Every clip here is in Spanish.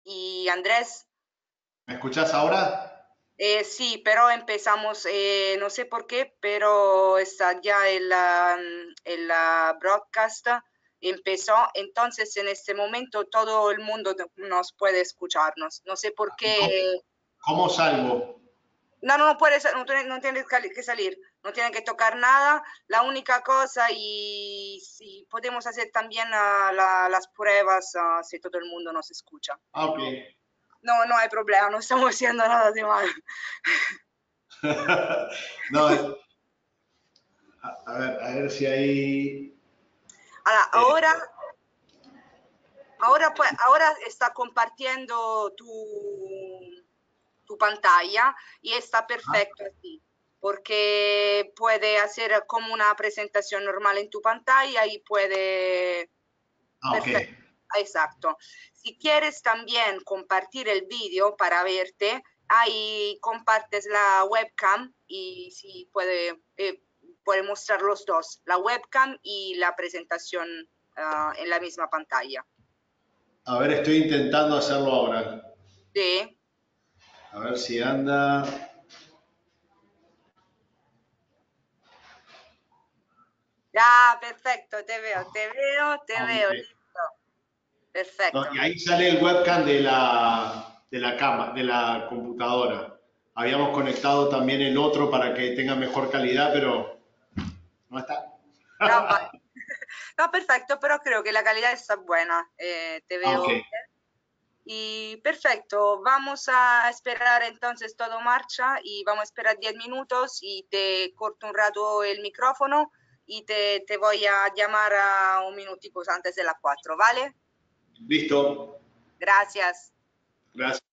y Andrés. ¿Me escuchás ahora? Sí, pero empezamos, no sé por qué, pero está ya el broadcast empezó, entonces en este momento todo el mundo nos puede escucharnos. No sé por ¿Y qué. cómo salgo? No, no, no puedes, no tienes que salir, no tienen que tocar nada. La única cosa, y si podemos hacer también las pruebas, si todo el mundo nos escucha. Ah, ok. No, no hay problema, no estamos haciendo nada de mal. No, a ver si hay... Ahora, eh, ahora está compartiendo tu pantalla y está ah, perfecto así, porque puede hacer como una presentación normal en tu pantalla y puede. ok. Perfecto, exacto. Si quieres también compartir el vídeo para verte, ahí compartes la webcam y si puede mostrar los dos, la webcam y la presentación en la misma pantalla. A ver, estoy intentando hacerlo ahora. Sí, A ver si anda. ya, perfecto, te Ah, veo, ok. listo, No, perfecto. y ahí sale el webcam de la cama, de la computadora. Habíamos conectado también el otro para que tenga mejor calidad, pero no está. No, no, perfecto, pero creo que la calidad está buena, te Ah, ok. veo. Y perfecto, vamos a esperar entonces todo marcha y vamos a esperar 10 minutos y te corto un rato el micrófono y te voy a llamar a un minutico antes de las 4, ¿vale? Listo. Gracias. Gracias.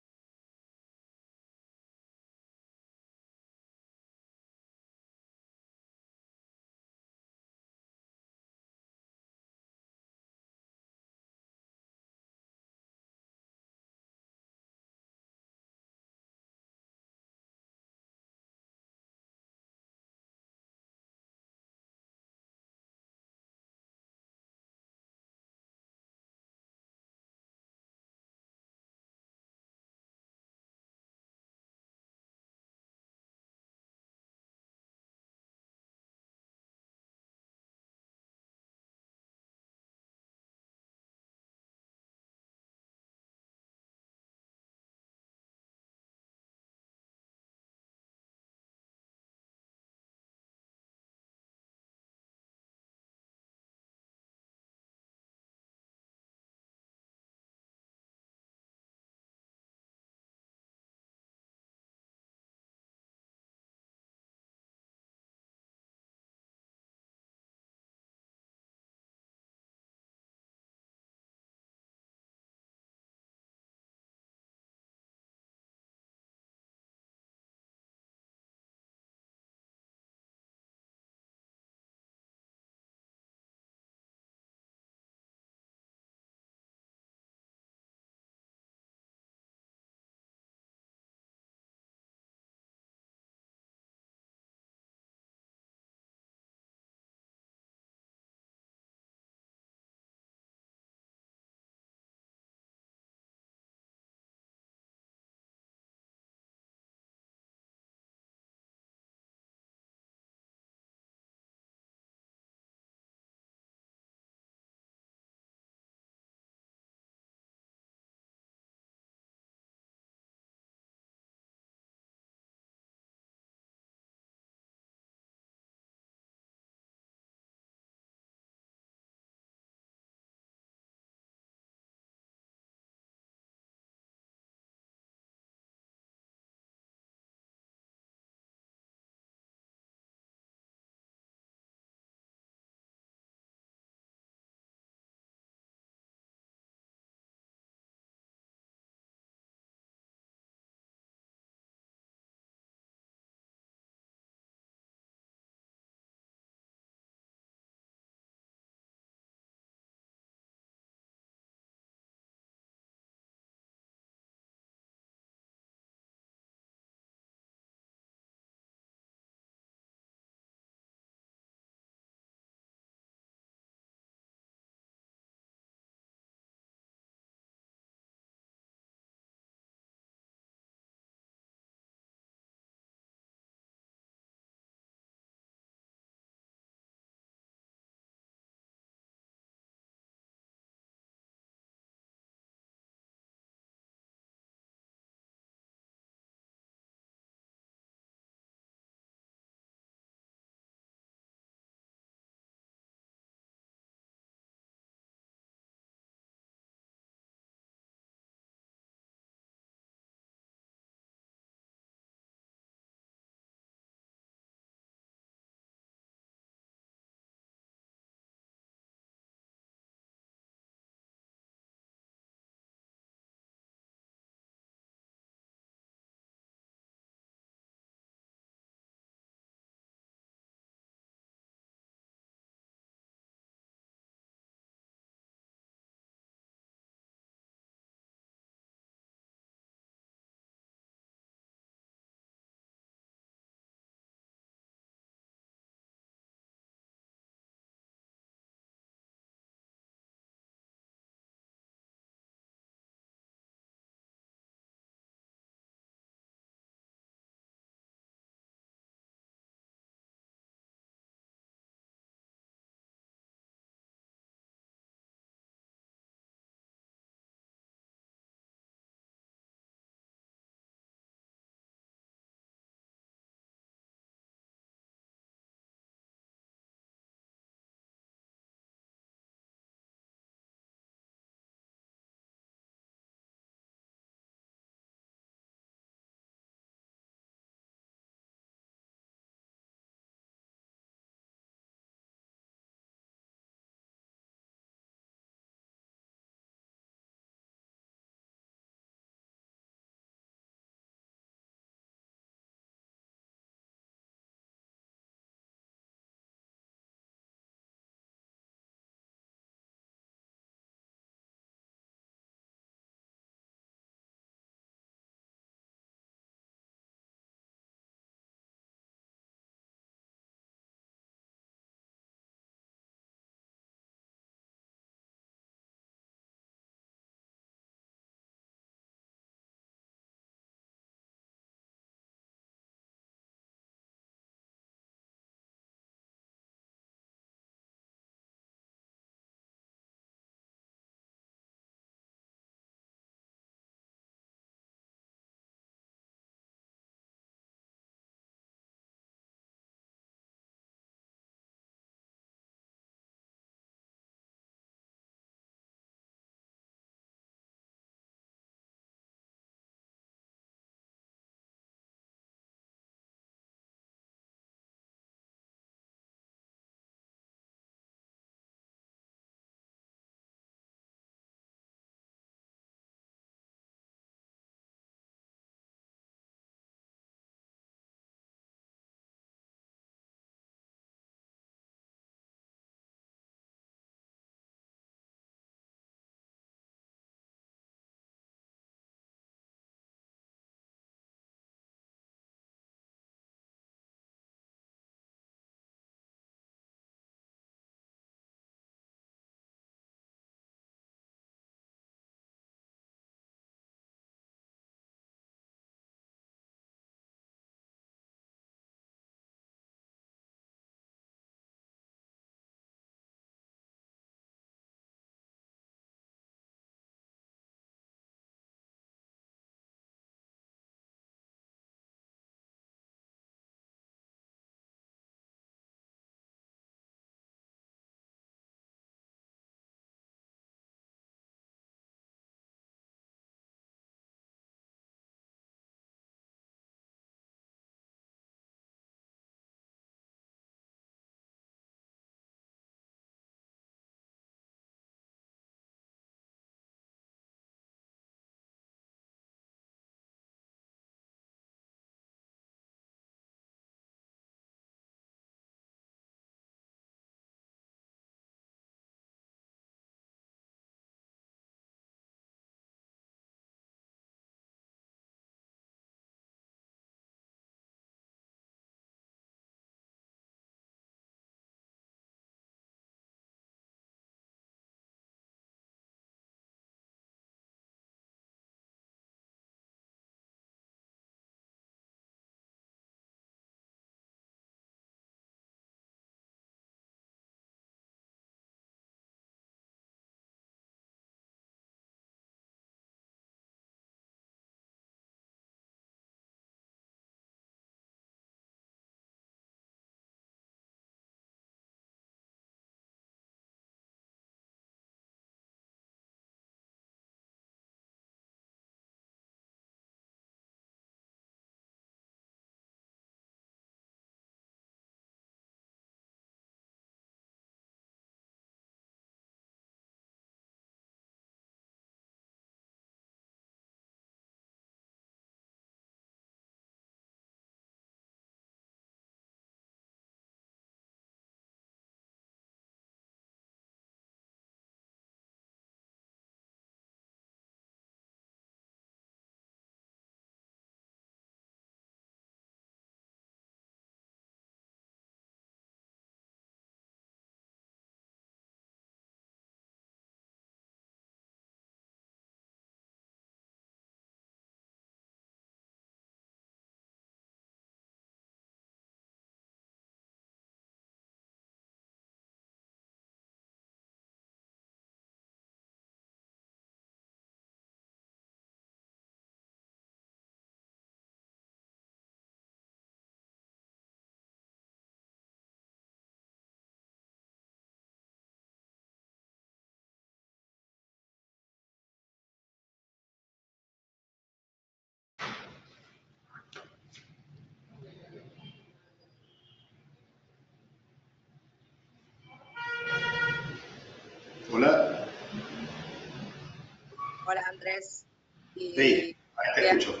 Andrés. Y Sí, ahí te escucho.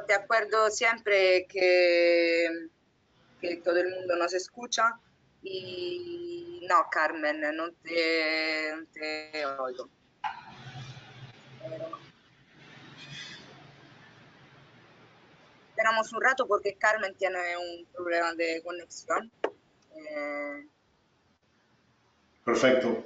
te acuerdo siempre que todo el mundo nos escucha. Y no, Carmen, no te oigo. Esperamos un rato porque Carmen tiene un problema de conexión. Perfecto.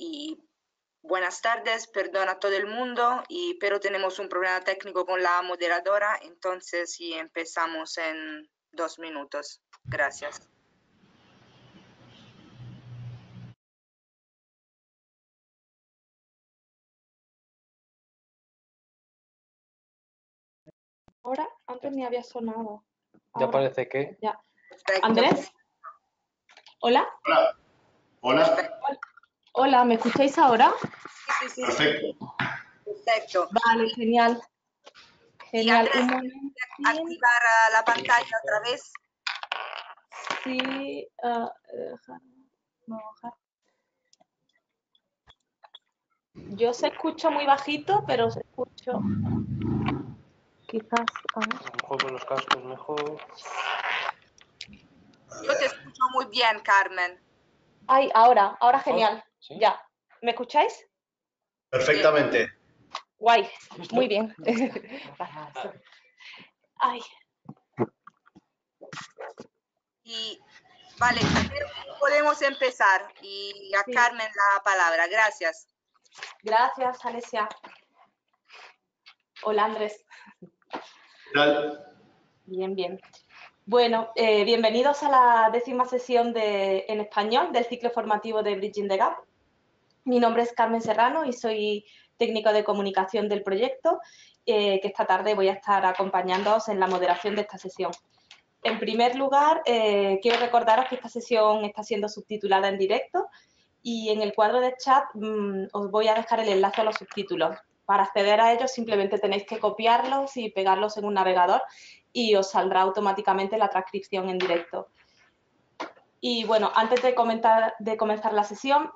Y buenas tardes, perdón a todo el mundo, pero tenemos un problema técnico con la moderadora, entonces sí, empezamos en 2 minutos. Gracias. Ahora, antes ni había sonado. Ya Ahora. parece que... Ya. Perfecto. ¿Andrés? ¿Hola? Hola. Hola. Hola, ¿me escucháis ahora? Sí. Perfecto. Perfecto. Vale, genial. Y Genial. Andrés, Un momentín. activar la pantalla otra vez. Sí. Yo se escucho muy bajito, pero se escucho. Quizás. A ver. A lo mejor con los cascos mejor. Yo te escucho muy bien, Carmen. Ay, ahora ¿Mejor? genial. ¿Sí? Ya. ¿Me escucháis? Perfectamente. Guay. Muy bien. Ay. Y vale, creo que podemos empezar. Y a Sí. Carmen la palabra. Gracias. Gracias, Alesia. Hola, Andrés. ¿Qué tal? Bien. Bueno, bienvenidos a la 10ª sesión en español del ciclo formativo de Bridging the Gap. Mi nombre es Carmen Serrano y soy técnico de comunicación del proyecto, que esta tarde voy a estar acompañándoos en la moderación de esta sesión. En primer lugar, quiero recordaros que esta sesión está siendo subtitulada en directo y en el cuadro de chat os voy a dejar el enlace a los subtítulos. Para acceder a ellos simplemente tenéis que copiarlos y pegarlos en un navegador y os saldrá automáticamente la transcripción en directo. Y bueno, antes de comenzar la sesión,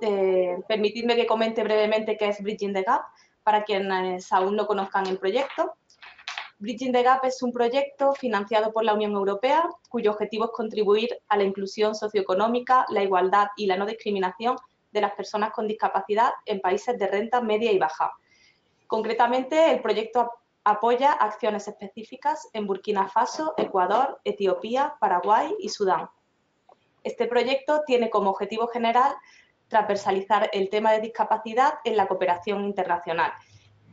permitidme que comente brevemente qué es Bridging the Gap, para quienes aún no conozcan el proyecto. Bridging the Gap es un proyecto financiado por la Unión Europea cuyo objetivo es contribuir a la inclusión socioeconómica, la igualdad y la no discriminación de las personas con discapacidad en países de renta media y baja. Concretamente, el proyecto apoya acciones específicas en Burkina Faso, Ecuador, Etiopía, Paraguay y Sudán. Este proyecto tiene como objetivo general transversalizar el tema de discapacidad en la cooperación internacional.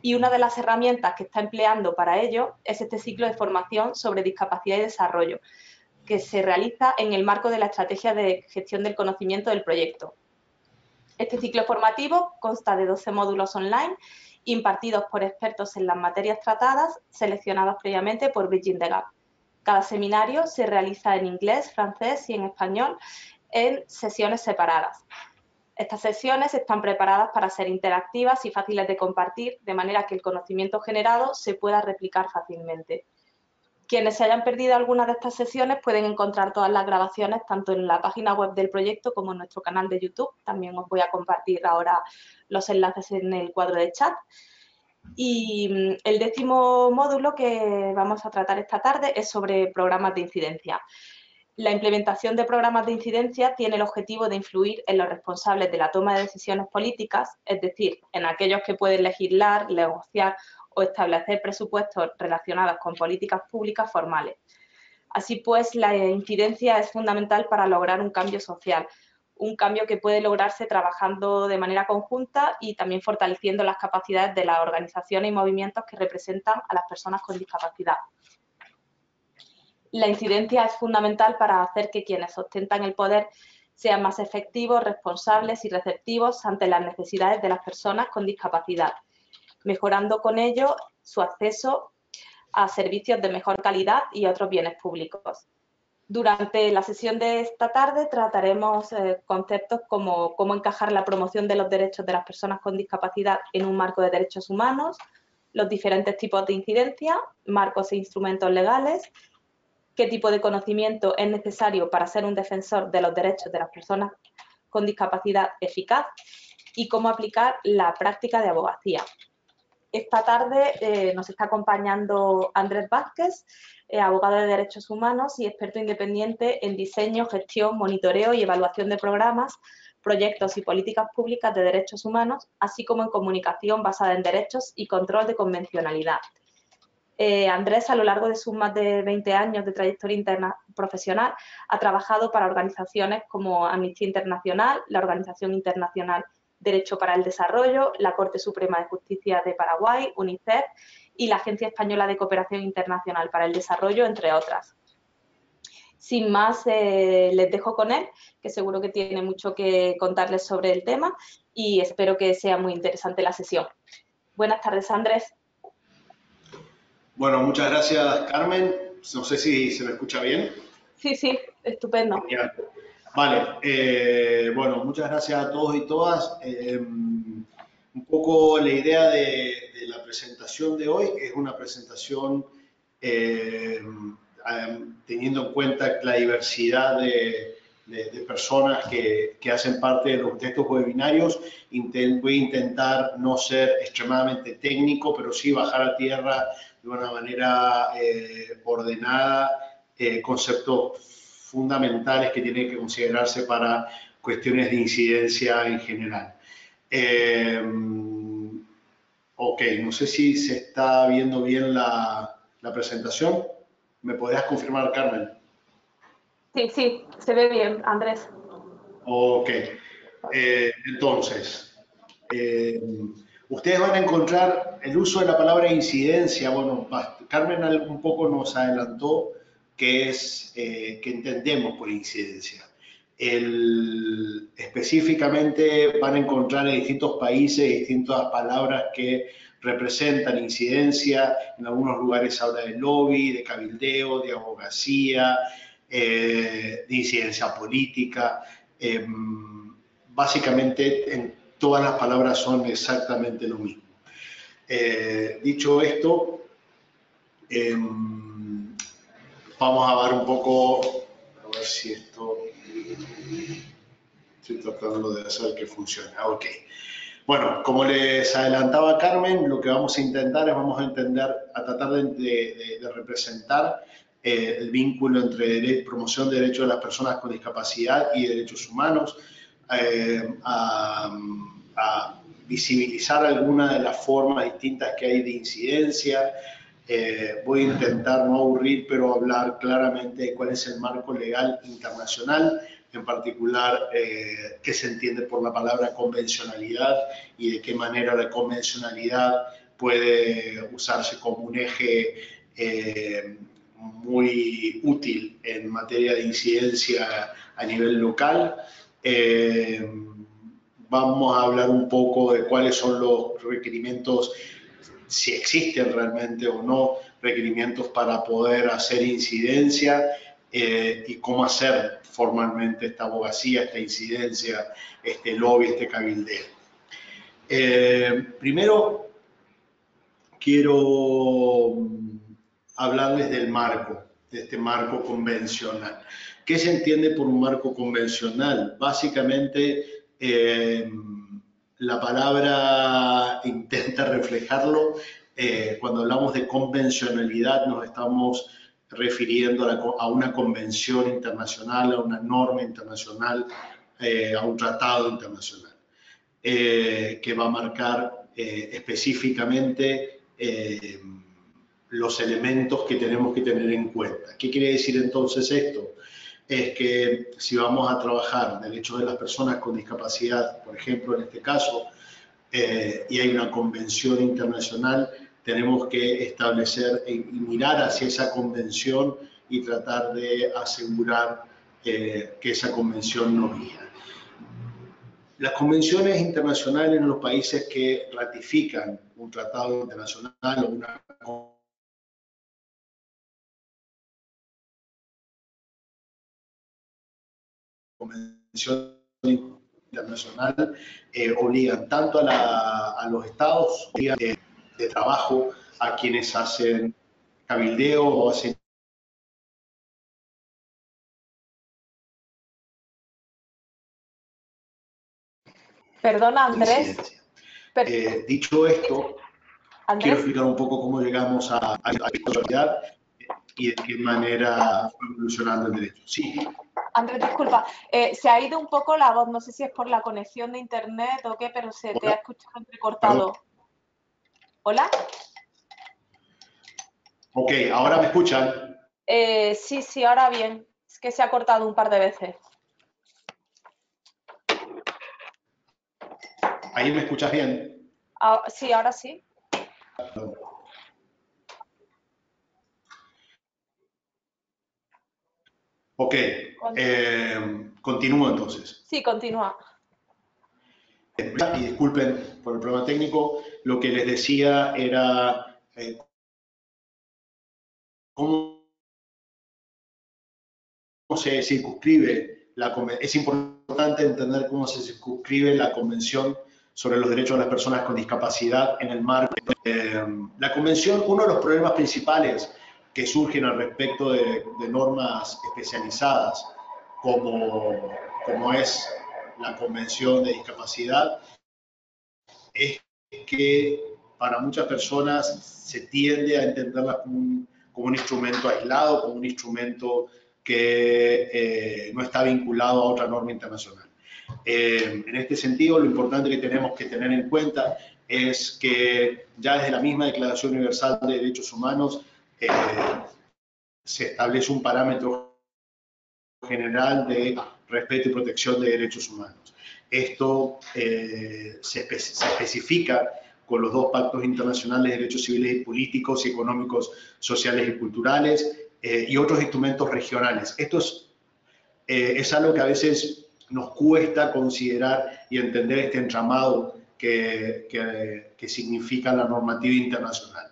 Y una de las herramientas que está empleando para ello es este ciclo de formación sobre discapacidad y desarrollo, que se realiza en el marco de la estrategia de gestión del conocimiento del proyecto. Este ciclo formativo consta de 12 módulos online impartidos por expertos en las materias tratadas, seleccionados previamente por Bridging the Gap. Cada seminario se realiza en inglés, francés y en español en sesiones separadas. Estas sesiones están preparadas para ser interactivas y fáciles de compartir, de manera que el conocimiento generado se pueda replicar fácilmente. Quienes se hayan perdido alguna de estas sesiones pueden encontrar todas las grabaciones tanto en la página web del proyecto como en nuestro canal de YouTube. También os voy a compartir ahora los enlaces en el cuadro de chat. Y el 10º módulo que vamos a tratar esta tarde es sobre programas de incidencia. La implementación de programas de incidencia tiene el objetivo de influir en los responsables de la toma de decisiones políticas, es decir, en aquellos que pueden legislar, negociar o establecer presupuestos relacionados con políticas públicas formales. Así pues, la incidencia es fundamental para lograr un cambio social, un cambio que puede lograrse trabajando de manera conjunta y también fortaleciendo las capacidades de las organizaciones y movimientos que representan a las personas con discapacidad. La incidencia es fundamental para hacer que quienes ostentan el poder sean más efectivos, responsables y receptivos ante las necesidades de las personas con discapacidad, mejorando con ello su acceso a servicios de mejor calidad y otros bienes públicos. Durante la sesión de esta tarde trataremos conceptos como cómo encajar la promoción de los derechos de las personas con discapacidad en un marco de derechos humanos, los diferentes tipos de incidencia, marcos e instrumentos legales, qué tipo de conocimiento es necesario para ser un defensor de los derechos de las personas con discapacidad eficaz y cómo aplicar la práctica de abogacía. Esta tarde nos está acompañando Andrés Vázquez, abogado de derechos humanos y experto independiente en diseño, gestión, monitoreo y evaluación de programas, proyectos y políticas públicas de derechos humanos, así como en comunicación basada en derechos y control de convencionalidad. Andrés, a lo largo de sus más de 20 años de trayectoria profesional, ha trabajado para organizaciones como Amnistía Internacional, la Organización Internacional Derecho para el Desarrollo, la Corte Suprema de Justicia de Paraguay, UNICEF y la Agencia Española de Cooperación Internacional para el Desarrollo, entre otras. Sin más, les dejo con él, que seguro que tiene mucho que contarles sobre el tema y espero que sea muy interesante la sesión. Buenas tardes, Andrés. Bueno, muchas gracias, Carmen. No sé si se me escucha bien. Sí, sí, estupendo. Genial. Vale, bueno, muchas gracias a todos y todas. Un poco la idea de la presentación de hoy es una presentación teniendo en cuenta la diversidad de personas que hacen parte de estos webinarios. Voy a intentar no ser extremadamente técnico, pero sí bajar a tierra de una manera ordenada conceptos fundamentales que tienen que considerarse para cuestiones de incidencia en general. Ok, no sé si se está viendo bien la presentación. ¿Me podrías confirmar, Carmen? Sí, sí, se ve bien, Andrés. Ok, entonces, ustedes van a encontrar el uso de la palabra incidencia. Bueno, Carmen un poco nos adelantó qué es, qué entendemos por incidencia. Específicamente van a encontrar en distintos países distintas palabras que representan incidencia. En algunos lugares se habla de lobby, de cabildeo, de abogacía, de incidencia política. Básicamente en todas las palabras son exactamente lo mismo. Dicho esto, vamos a ver un poco, a ver si esto, estoy tratando de hacer que funcione. Ok. Bueno, como les adelantaba Carmen, lo que vamos a intentar es tratar de representar el vínculo entre promoción de derechos de las personas con discapacidad y derechos humanos, a visibilizar algunas de las formas distintas que hay de incidencia. Voy a intentar no aburrir, pero hablar claramente de cuál es el marco legal internacional, en particular qué se entiende por la palabra convencionalidad y de qué manera la convencionalidad puede usarse como un eje muy útil en materia de incidencia a nivel local. Vamos a hablar un poco de cuáles son los requerimientos, si existen realmente o no requerimientos para poder hacer incidencia y cómo hacer formalmente esta abogacía, esta incidencia, este lobby, este cabildeo. Primero, quiero hablarles del marco, de este marco convencional. ¿Qué se entiende por un marco convencional? Básicamente, la palabra intenta reflejarlo. Cuando hablamos de convencionalidad nos estamos refiriendo a una convención internacional, a una norma internacional, a un tratado internacional, que va a marcar específicamente los elementos que tenemos que tener en cuenta. ¿Qué quiere decir entonces esto? Es que si vamos a trabajar derechos de las personas con discapacidad, por ejemplo, en este caso, y hay una convención internacional, tenemos que establecer y mirar hacia esa convención y tratar de asegurar que esa convención nos guíe. Las convenciones internacionales en los países que ratifican un tratado internacional o una convención internacional obligan tanto a los estados de trabajo, a quienes hacen cabildeo o hacen Perdona, Andrés. incidencia. Dicho esto, Andrés, quiero explicar un poco cómo llegamos a la actualidad y de qué manera fue evolucionando el derecho. Sí. Andrés, disculpa, se ha ido un poco la voz, no sé si es por la conexión de internet o qué, pero se te ha escuchado entrecortado. ¿Hola? Ok, ¿ahora me escuchan? Sí, ahora bien. Es que se ha cortado un par de veces. ¿Ahí me escuchas bien? Sí, ahora sí. Ok, continúo entonces. Sí, continúa. Y disculpen por el problema técnico, lo que les decía era cómo se circunscribe es importante entender cómo se circunscribe la Convención sobre los Derechos de las Personas con Discapacidad en el marco. La Convención, uno de los problemas principales que surgen al respecto de normas especializadas, como es la Convención de Discapacidad, es que para muchas personas se tiende a entenderla como un instrumento aislado, como un instrumento que no está vinculado a otra norma internacional. En este sentido, lo importante que tenemos que tener en cuenta es que ya desde la misma Declaración Universal de Derechos Humanos se establece un parámetro general de respeto y protección de derechos humanos. Esto se especifica con los dos pactos internacionales de derechos civiles y políticos y económicos, sociales y culturales y otros instrumentos regionales. Esto es algo que a veces nos cuesta considerar y entender este entramado que significa la normativa internacional.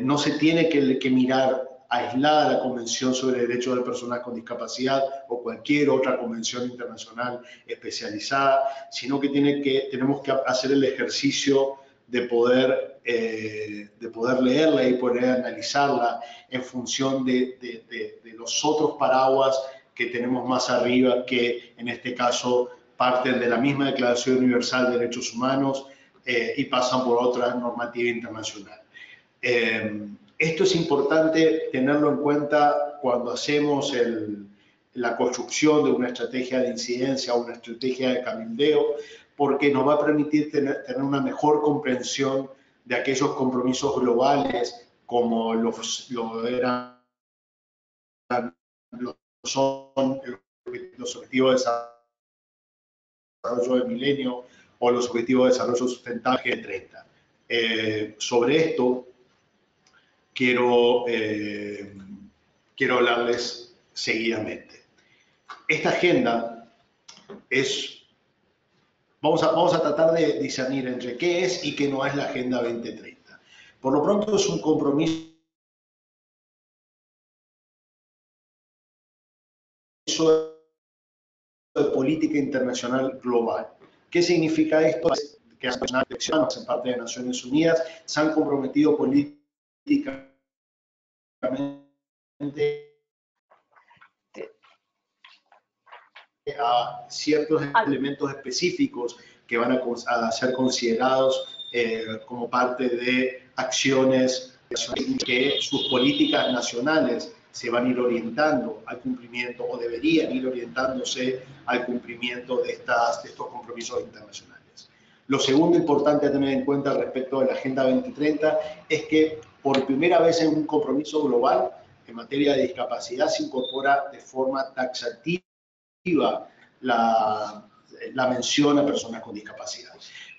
No se tiene que mirar aislada la Convención sobre Derechos de Personas con Discapacidad o cualquier otra convención internacional especializada, sino que tenemos que hacer el ejercicio de poder leerla y poder analizarla en función de los otros paraguas que tenemos más arriba, que en este caso parten de la misma Declaración Universal de Derechos Humanos y pasan por otra normativa internacional. Esto es importante tenerlo en cuenta cuando hacemos la construcción de una estrategia de incidencia o una estrategia de cabildeo, porque nos va a permitir tener una mejor comprensión de aquellos compromisos globales como son los objetivos de desarrollo del milenio o los objetivos de desarrollo sustentable G30. Sobre esto quiero hablarles seguidamente. Esta agenda vamos a tratar de discernir entre qué es y qué no es la Agenda 2030. Por lo pronto es un compromiso de política internacional global. ¿Qué significa esto? Que las naciones en parte de Naciones Unidas se han comprometido políticamente a ciertos elementos específicos que van a ser considerados como parte de acciones que sus políticas nacionales se van a ir orientando al cumplimiento o deberían ir orientándose al cumplimiento de estos compromisos internacionales. Lo segundo importante a tener en cuenta respecto de la Agenda 2030 es que por primera vez en un compromiso global en materia de discapacidad se incorpora de forma taxativa la mención a personas con discapacidad.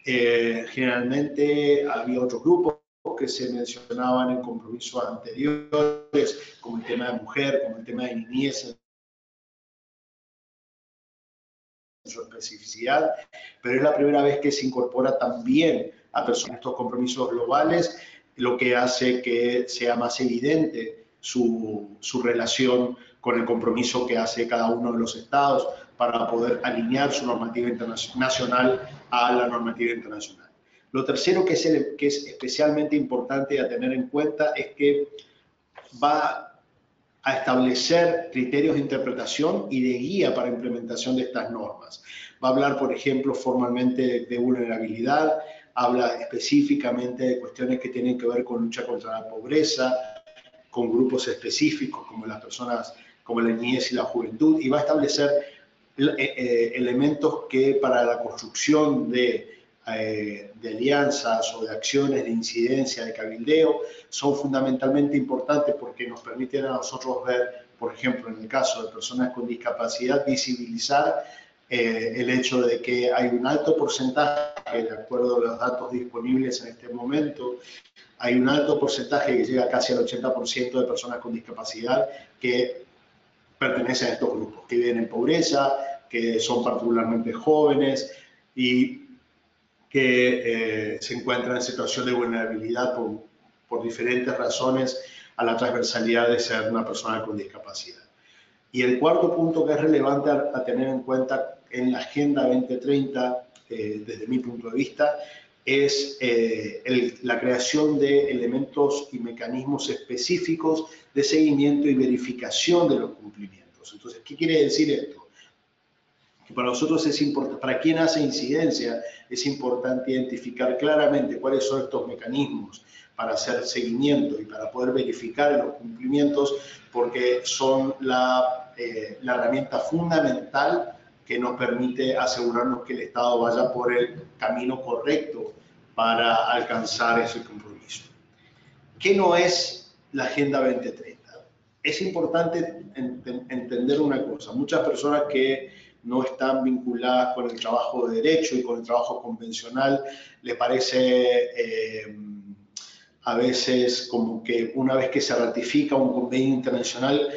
Generalmente había otros grupos que se mencionaban en compromisos anteriores, como el tema de mujer, como el tema de niñez, en su especificidad, pero es la primera vez que se incorpora también a personas en estos compromisos globales, lo que hace que sea más evidente su relación con el compromiso que hace cada uno de los estados para poder alinear su normativa nacional a la normativa internacional. Lo tercero que es especialmente importante a tener en cuenta es que va a establecer criterios de interpretación y de guía para implementación de estas normas. Va a hablar, por ejemplo, formalmente de vulnerabilidad, habla específicamente de cuestiones que tienen que ver con lucha contra la pobreza, con grupos específicos como las personas, como la niñez y la juventud, y va a establecer elementos que para la construcción de alianzas o de acciones de incidencia, de cabildeo, son fundamentalmente importantes porque nos permiten a nosotros ver, por ejemplo, en el caso de personas con discapacidad, visibilizar el hecho de que hay un alto porcentaje, de acuerdo a los datos disponibles en este momento, hay un alto porcentaje que llega casi al 80% de personas con discapacidad que pertenecen a estos grupos, que viven en pobreza, que son particularmente jóvenes y que se encuentran en situación de vulnerabilidad por diferentes razones a la transversalidad de ser una persona con discapacidad. Y el cuarto punto que es relevante a tener en cuenta en la Agenda 2030, desde mi punto de vista, es la creación de elementos y mecanismos específicos de seguimiento y verificación de los cumplimientos. Entonces, ¿qué quiere decir esto? Que para nosotros es importante, para quien hace incidencia, es importante identificar claramente cuáles son estos mecanismos para hacer seguimiento y para poder verificar los cumplimientos, porque son la herramienta fundamental que nos permite asegurarnos que el Estado vaya por el camino correcto para alcanzar ese compromiso. ¿Qué no es la Agenda 2030? Es importante entender una cosa. Muchas personas que no están vinculadas con el trabajo de derecho y con el trabajo convencional, les parece a veces como que una vez que se ratifica un convenio internacional,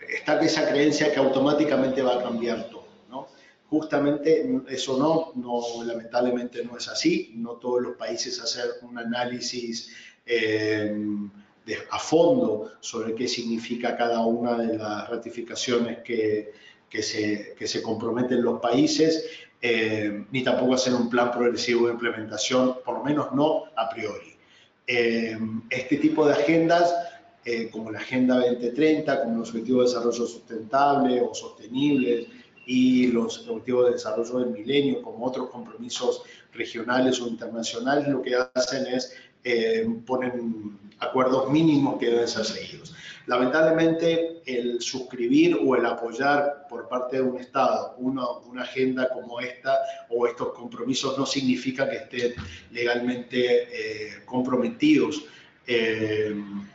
está esa creencia que automáticamente va a cambiar todo, ¿no? Justamente eso lamentablemente no es así. No todos los países hacen un análisis a fondo sobre qué significa cada una de las ratificaciones que se comprometen los países, ni tampoco hacer un plan progresivo de implementación, por lo menos no a priori. Este tipo de agendas, como la Agenda 2030, como los Objetivos de Desarrollo Sustentable o Sostenibles, y los Objetivos de Desarrollo del Milenio, como otros compromisos regionales o internacionales, lo que hacen es ponen acuerdos mínimos que deben ser seguidos. Lamentablemente, el suscribir o el apoyar por parte de un Estado una agenda como esta o estos compromisos no significa que estén legalmente comprometidos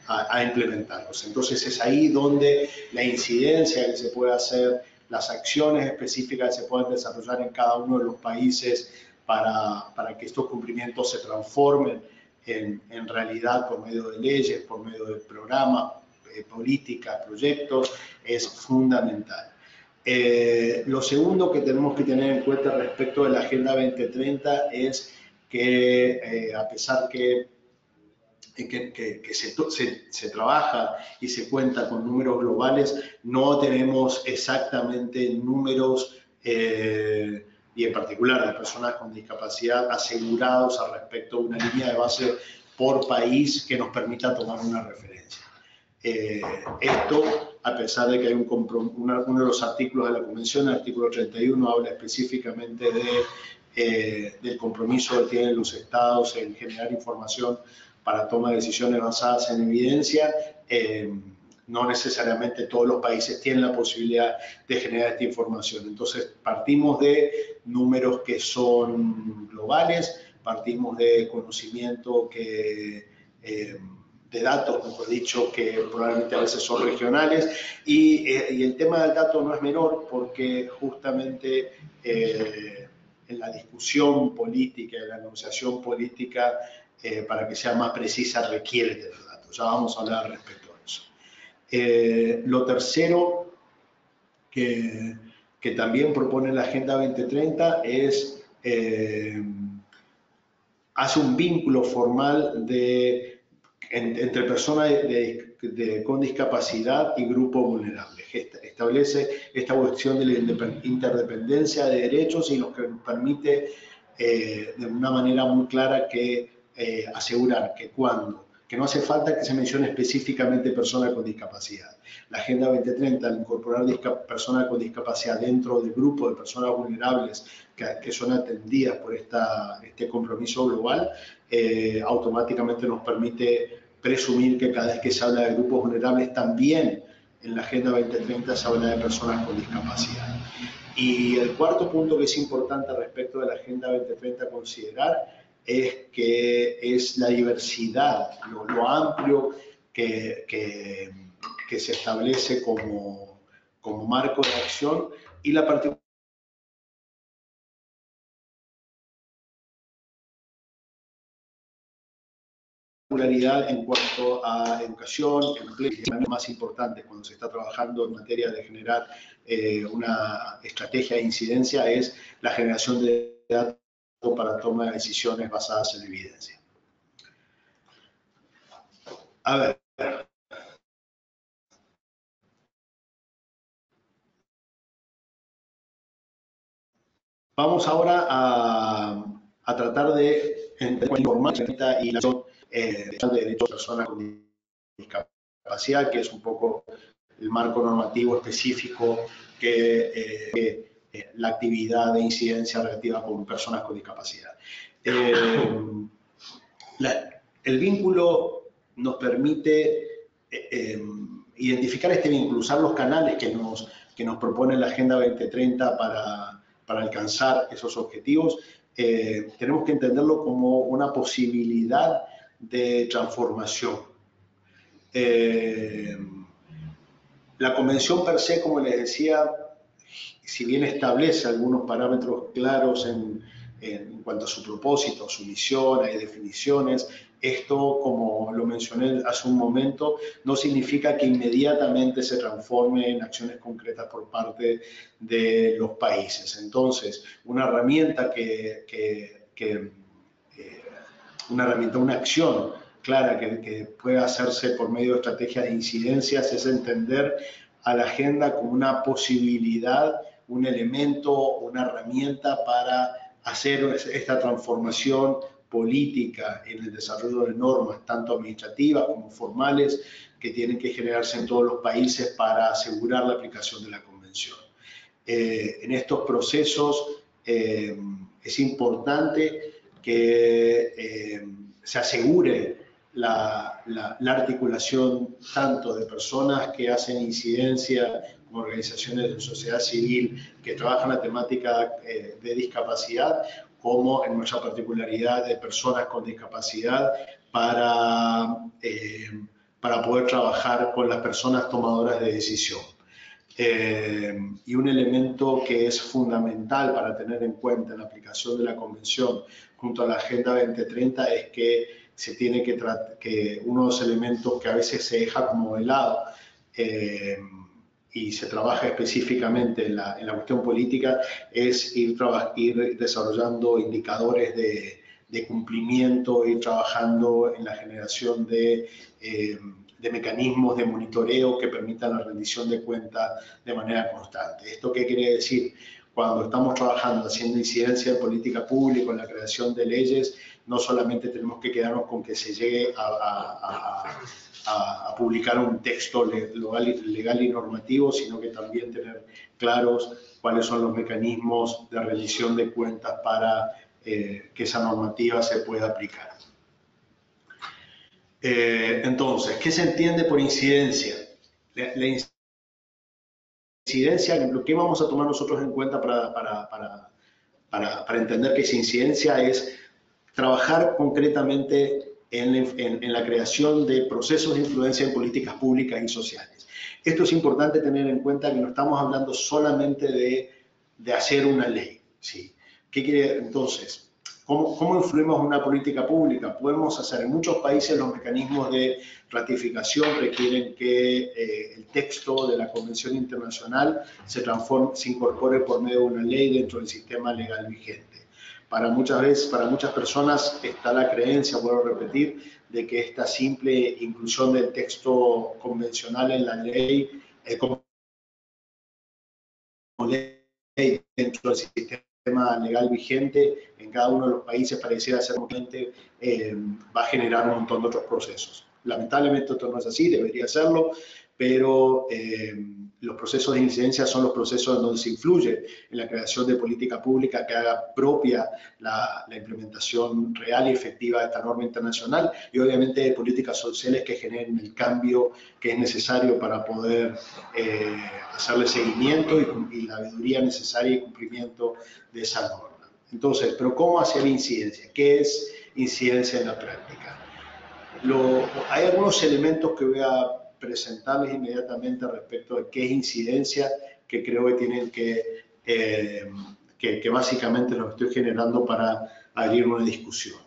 a implementarlos. Entonces, es ahí donde la incidencia que se puede hacer, las acciones específicas que se pueden desarrollar en cada uno de los países para que estos cumplimientos se transformen en realidad por medio de leyes, por medio de programas, políticas, proyectos, es fundamental. Lo segundo que tenemos que tener en cuenta respecto de la Agenda 2030 es que a pesar que se trabaja y se cuenta con números globales, no tenemos exactamente números y en particular de personas con discapacidad asegurados al respecto de una línea de base por país que nos permita tomar una referencia. Esto, a pesar de que hay uno de los artículos de la Convención, el artículo 31, habla específicamente del compromiso que tienen los estados en generar información para toma de decisiones basadas en evidencia. No necesariamente todos los países tienen la posibilidad de generar esta información. Entonces, partimos de números que son globales, partimos de conocimiento de datos, mejor dicho, que probablemente a veces son regionales, y el tema del dato no es menor porque justamente en la discusión política, en la negociación política, para que sea más precisa, requiere tener datos. Ya vamos a hablar respecto a eso. Lo tercero que también propone la Agenda 2030 es hace un vínculo formal entre personas con discapacidad y grupos vulnerables. Establece esta cuestión de la interdependencia de derechos y lo que permite de una manera muy clara asegurar que no hace falta que se mencione específicamente personas con discapacidad. La Agenda 2030, al incorporar personas con discapacidad dentro del grupo de personas vulnerables que son atendidas por este compromiso global, automáticamente nos permite presumir que cada vez que se habla de grupos vulnerables, también en la Agenda 2030 se habla de personas con discapacidad. Y el cuarto punto que es importante respecto de la Agenda 2030 a considerar es que es la diversidad, lo amplio que se establece como marco de acción y la particularidad en cuanto a educación, empleo, y lo más importante cuando se está trabajando en materia de generar una estrategia de incidencia es la generación de datos para toma de decisiones basadas en evidencia. A ver. Vamos ahora a tratar de informar y la de derechos de personas con discapacidad, que es un poco el marco normativo específico que la actividad de incidencia relativa con personas con discapacidad. El vínculo nos permite identificar este vínculo, usar los canales que nos propone la Agenda 2030 para alcanzar esos objetivos. Tenemos que entenderlo como una posibilidad de transformación. La convención per se, como les decía, si bien establece algunos parámetros claros en cuanto a su propósito, su misión, hay definiciones, esto, como lo mencioné hace un momento, no significa que inmediatamente se transforme en acciones concretas por parte de los países. Entonces, una herramienta una acción clara que pueda hacerse por medio de estrategias de incidencias es entender a la agenda como una posibilidad, un elemento, una herramienta para hacer esta transformación política en el desarrollo de normas, tanto administrativas como formales, que tienen que generarse en todos los países para asegurar la aplicación de la Convención. En estos procesos es importante que se asegure la articulación tanto de personas que hacen incidencia como organizaciones de sociedad civil que trabajan la temática de discapacidad, como en nuestra particularidad de personas con discapacidad para poder trabajar con las personas tomadoras de decisión. Y un elemento que es fundamental para tener en cuenta en la aplicación de la Convención junto a la Agenda 2030 es que se tiene que uno de los elementos que a veces se deja como de lado y se trabaja específicamente en la cuestión política es ir desarrollando indicadores de cumplimiento, ir trabajando en la generación de mecanismos de monitoreo que permitan la rendición de cuentas de manera constante. ¿Esto qué quiere decir? Cuando estamos trabajando haciendo incidencia en política pública, en la creación de leyes, no solamente tenemos que quedarnos con que se llegue a publicar un texto legal y normativo, sino que también tener claros cuáles son los mecanismos de rendición de cuentas para que esa normativa se pueda aplicar. Entonces, ¿qué se entiende por incidencia? La incidencia, lo que vamos a tomar nosotros en cuenta para entender que esa incidencia es trabajar concretamente en la creación de procesos de influencia en políticas públicas y sociales. Esto es importante tener en cuenta que no estamos hablando solamente de hacer una ley, ¿sí? ¿Qué quiere entonces? ¿Cómo influimos en una política pública? Podemos hacer, en muchos países los mecanismos de ratificación requieren que el texto de la Convención Internacional se incorpore por medio de una ley dentro del sistema legal vigente. Para muchas personas está la creencia, vuelvo a repetir, de que esta simple inclusión del texto convencional en la ley, como ley dentro del sistema legal vigente en cada uno de los países pareciera ser va a generar un montón de otros procesos. Lamentablemente esto no es así, debería serlo, pero los procesos de incidencia son los procesos en donde se influye en la creación de política pública que haga propia la implementación real y efectiva de esta norma internacional y obviamente de políticas sociales que generen el cambio que es necesario para poder hacerle seguimiento y la veeduría necesaria y cumplimiento de esa norma. Entonces, ¿pero cómo hacer incidencia? ¿Qué es incidencia en la práctica? Hay algunos elementos que voy a presentarles inmediatamente respecto de qué es incidencia, que creo que tienen que básicamente lo estoy generando para abrir una discusión.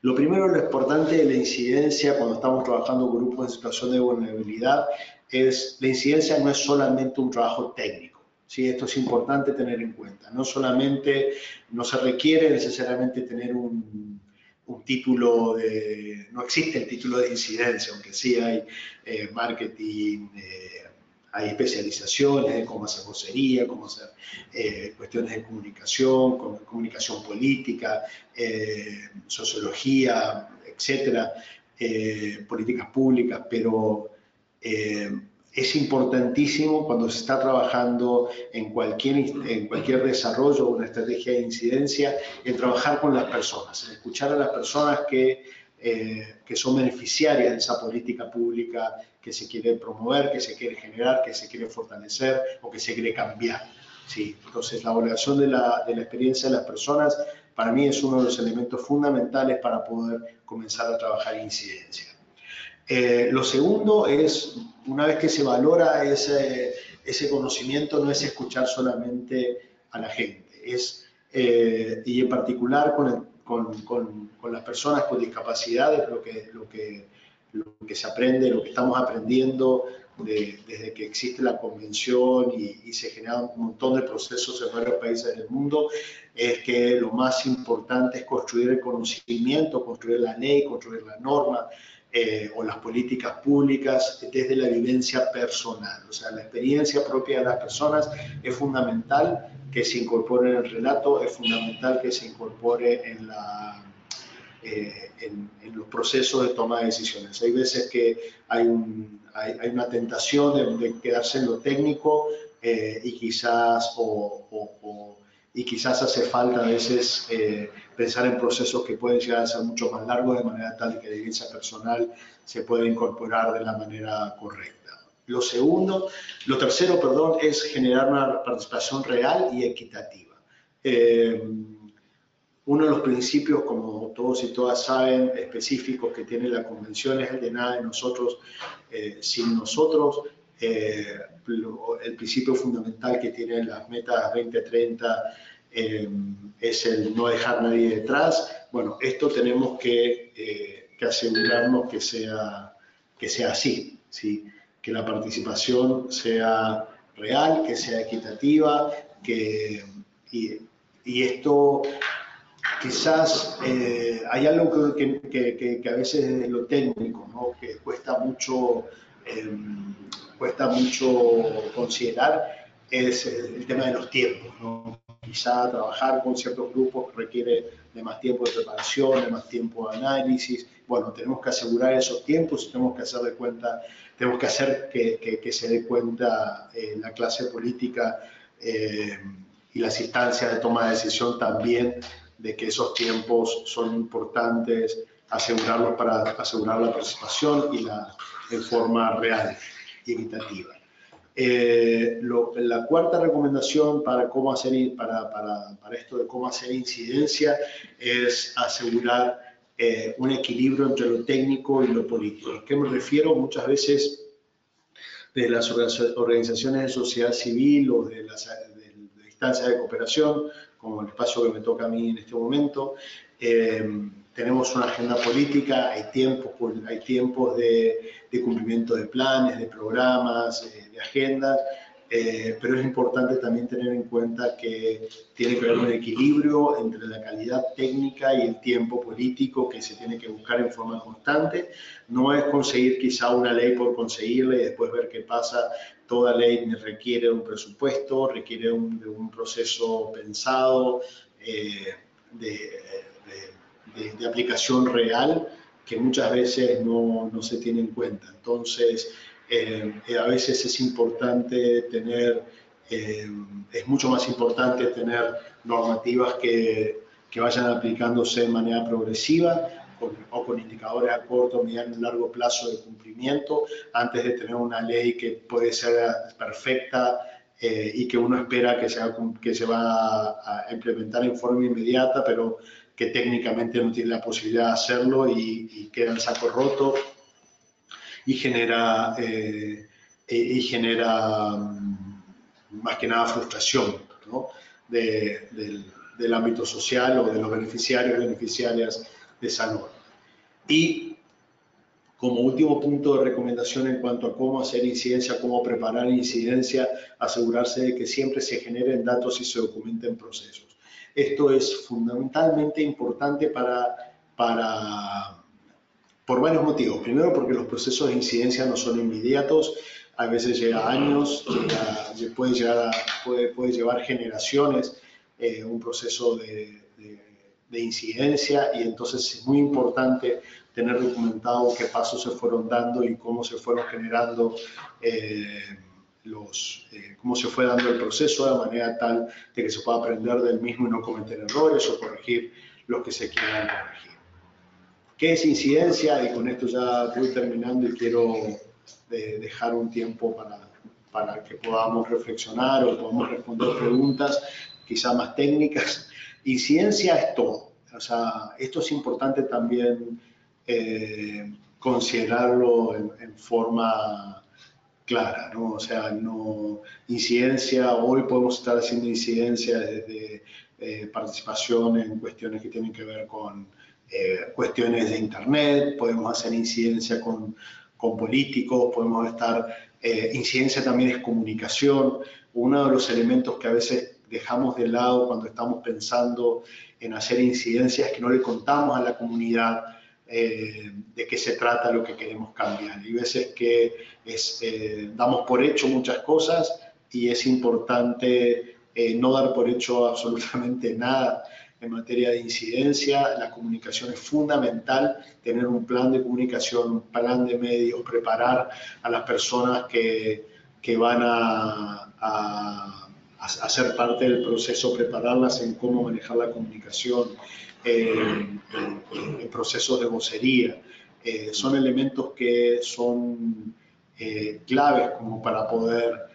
Lo primero, lo importante de la incidencia cuando estamos trabajando con grupos en situación de vulnerabilidad es la incidencia no es solamente un trabajo técnico. ¿Sí? Esto es importante tener en cuenta. No se requiere necesariamente tener un título no existe el título de incidencia, aunque sí hay marketing, hay especializaciones de cómo hacer vocería, cómo hacer cuestiones de comunicación política, sociología, etcétera, políticas públicas, pero es importantísimo cuando se está trabajando en cualquier desarrollo o una estrategia de incidencia, en trabajar con las personas, en escuchar a las personas que son beneficiarias de esa política pública que se quiere promover, que se quiere generar, que se quiere fortalecer o que se quiere cambiar. ¿Sí? Entonces, la valoración de la experiencia de las personas para mí es uno de los elementos fundamentales para poder comenzar a trabajar incidencia. Lo segundo es, una vez que se valora ese conocimiento, no es escuchar solamente a la gente, y en particular con las personas con discapacidades, lo que se aprende, lo que estamos aprendiendo desde que existe la convención y se generan un montón de procesos en varios países del mundo, es que lo más importante es construir el conocimiento, construir la ley, construir la norma, o las políticas públicas desde la vivencia personal. O sea, la experiencia propia de las personas es fundamental que se incorpore en el relato, es fundamental que se incorpore en los procesos de toma de decisiones. Hay veces que hay una tentación de quedarse en lo técnico y quizás hace falta a veces pensar en procesos que pueden llegar a ser mucho más largos, de manera tal que la dirigencia personal se pueda incorporar de la manera correcta. Lo tercero, perdón, es generar una participación real y equitativa. Uno de los principios, como todos y todas saben, específicos que tiene la Convención es el de nada de nosotros sin nosotros. El principio fundamental que tienen las metas 2030 es el no dejar a nadie detrás. Bueno, esto tenemos que asegurarnos que sea así, ¿sí? Que la participación sea real, que sea equitativa, y esto quizás hay algo que a veces desde lo técnico, ¿no? Que cuesta mucho considerar, es el tema de los tiempos, ¿no? Quizá trabajar con ciertos grupos requiere de más tiempo de preparación, de más tiempo de análisis. Bueno, tenemos que asegurar esos tiempos, tenemos que hacer que se dé cuenta la clase política y las instancias de toma de decisión también, de que esos tiempos son importantes, asegurarlos para asegurar la participación en forma real y equitativa. La cuarta recomendación para esto de cómo hacer incidencia es asegurar un equilibrio entre lo técnico y lo político. ¿A qué me refiero? Muchas veces de las organizaciones de sociedad civil o de instancias de cooperación, como el espacio que me toca a mí en este momento, tenemos una agenda política, hay tiempos de cumplimiento de planes, de programas, de agendas, pero es importante también tener en cuenta que tiene que haber un equilibrio entre la calidad técnica y el tiempo político que se tiene que buscar en forma constante. No es conseguir quizá una ley por conseguirla y después ver qué pasa. Toda ley requiere un presupuesto, requiere de un proceso pensado, de aplicación real, que muchas veces no se tiene en cuenta. Entonces, a veces es importante es mucho más importante tener normativas que vayan aplicándose de manera progresiva o con indicadores a corto, mediano y largo plazo de cumplimiento, antes de tener una ley que puede ser perfecta y que uno espera que se va a implementar en forma inmediata, pero que técnicamente no tiene la posibilidad de hacerlo y queda en saco roto y genera más que nada frustración, ¿no? del ámbito social o de los beneficiarios y beneficiarias de esa norma. Y como último punto de recomendación en cuanto a cómo hacer incidencia, cómo preparar incidencia, asegurarse de que siempre se generen datos y se documenten procesos. Esto es fundamentalmente importante por varios motivos. Primero, porque los procesos de incidencia no son inmediatos, a veces llega años, puede llevar generaciones un proceso de incidencia, y entonces es muy importante tener documentado qué pasos se fueron dando y cómo se fueron generando cómo se fue dando el proceso, de manera tal de que se pueda aprender del mismo y no cometer errores o corregir los que se quieran corregir. ¿Qué es incidencia? Y con esto ya voy terminando y quiero dejar un tiempo para que podamos reflexionar o podamos responder preguntas quizá más técnicas. Incidencia es todo. O sea, esto es importante también considerarlo en forma clara, ¿no? O sea, incidencia, hoy podemos estar haciendo incidencia desde participación en cuestiones que tienen que ver con cuestiones de internet, podemos hacer incidencia con políticos, podemos incidencia también es comunicación. Uno de los elementos que a veces dejamos de lado cuando estamos pensando en hacer incidencia es que no le contamos a la comunidad de qué se trata lo que queremos cambiar. Hay veces que damos por hecho muchas cosas y es importante no dar por hecho absolutamente nada en materia de incidencia. La comunicación es fundamental, tener un plan de comunicación, un plan de medios, preparar a las personas que que van a ser parte del proceso, prepararlas en cómo manejar la comunicación, en procesos de vocería. Son elementos que son claves como para poder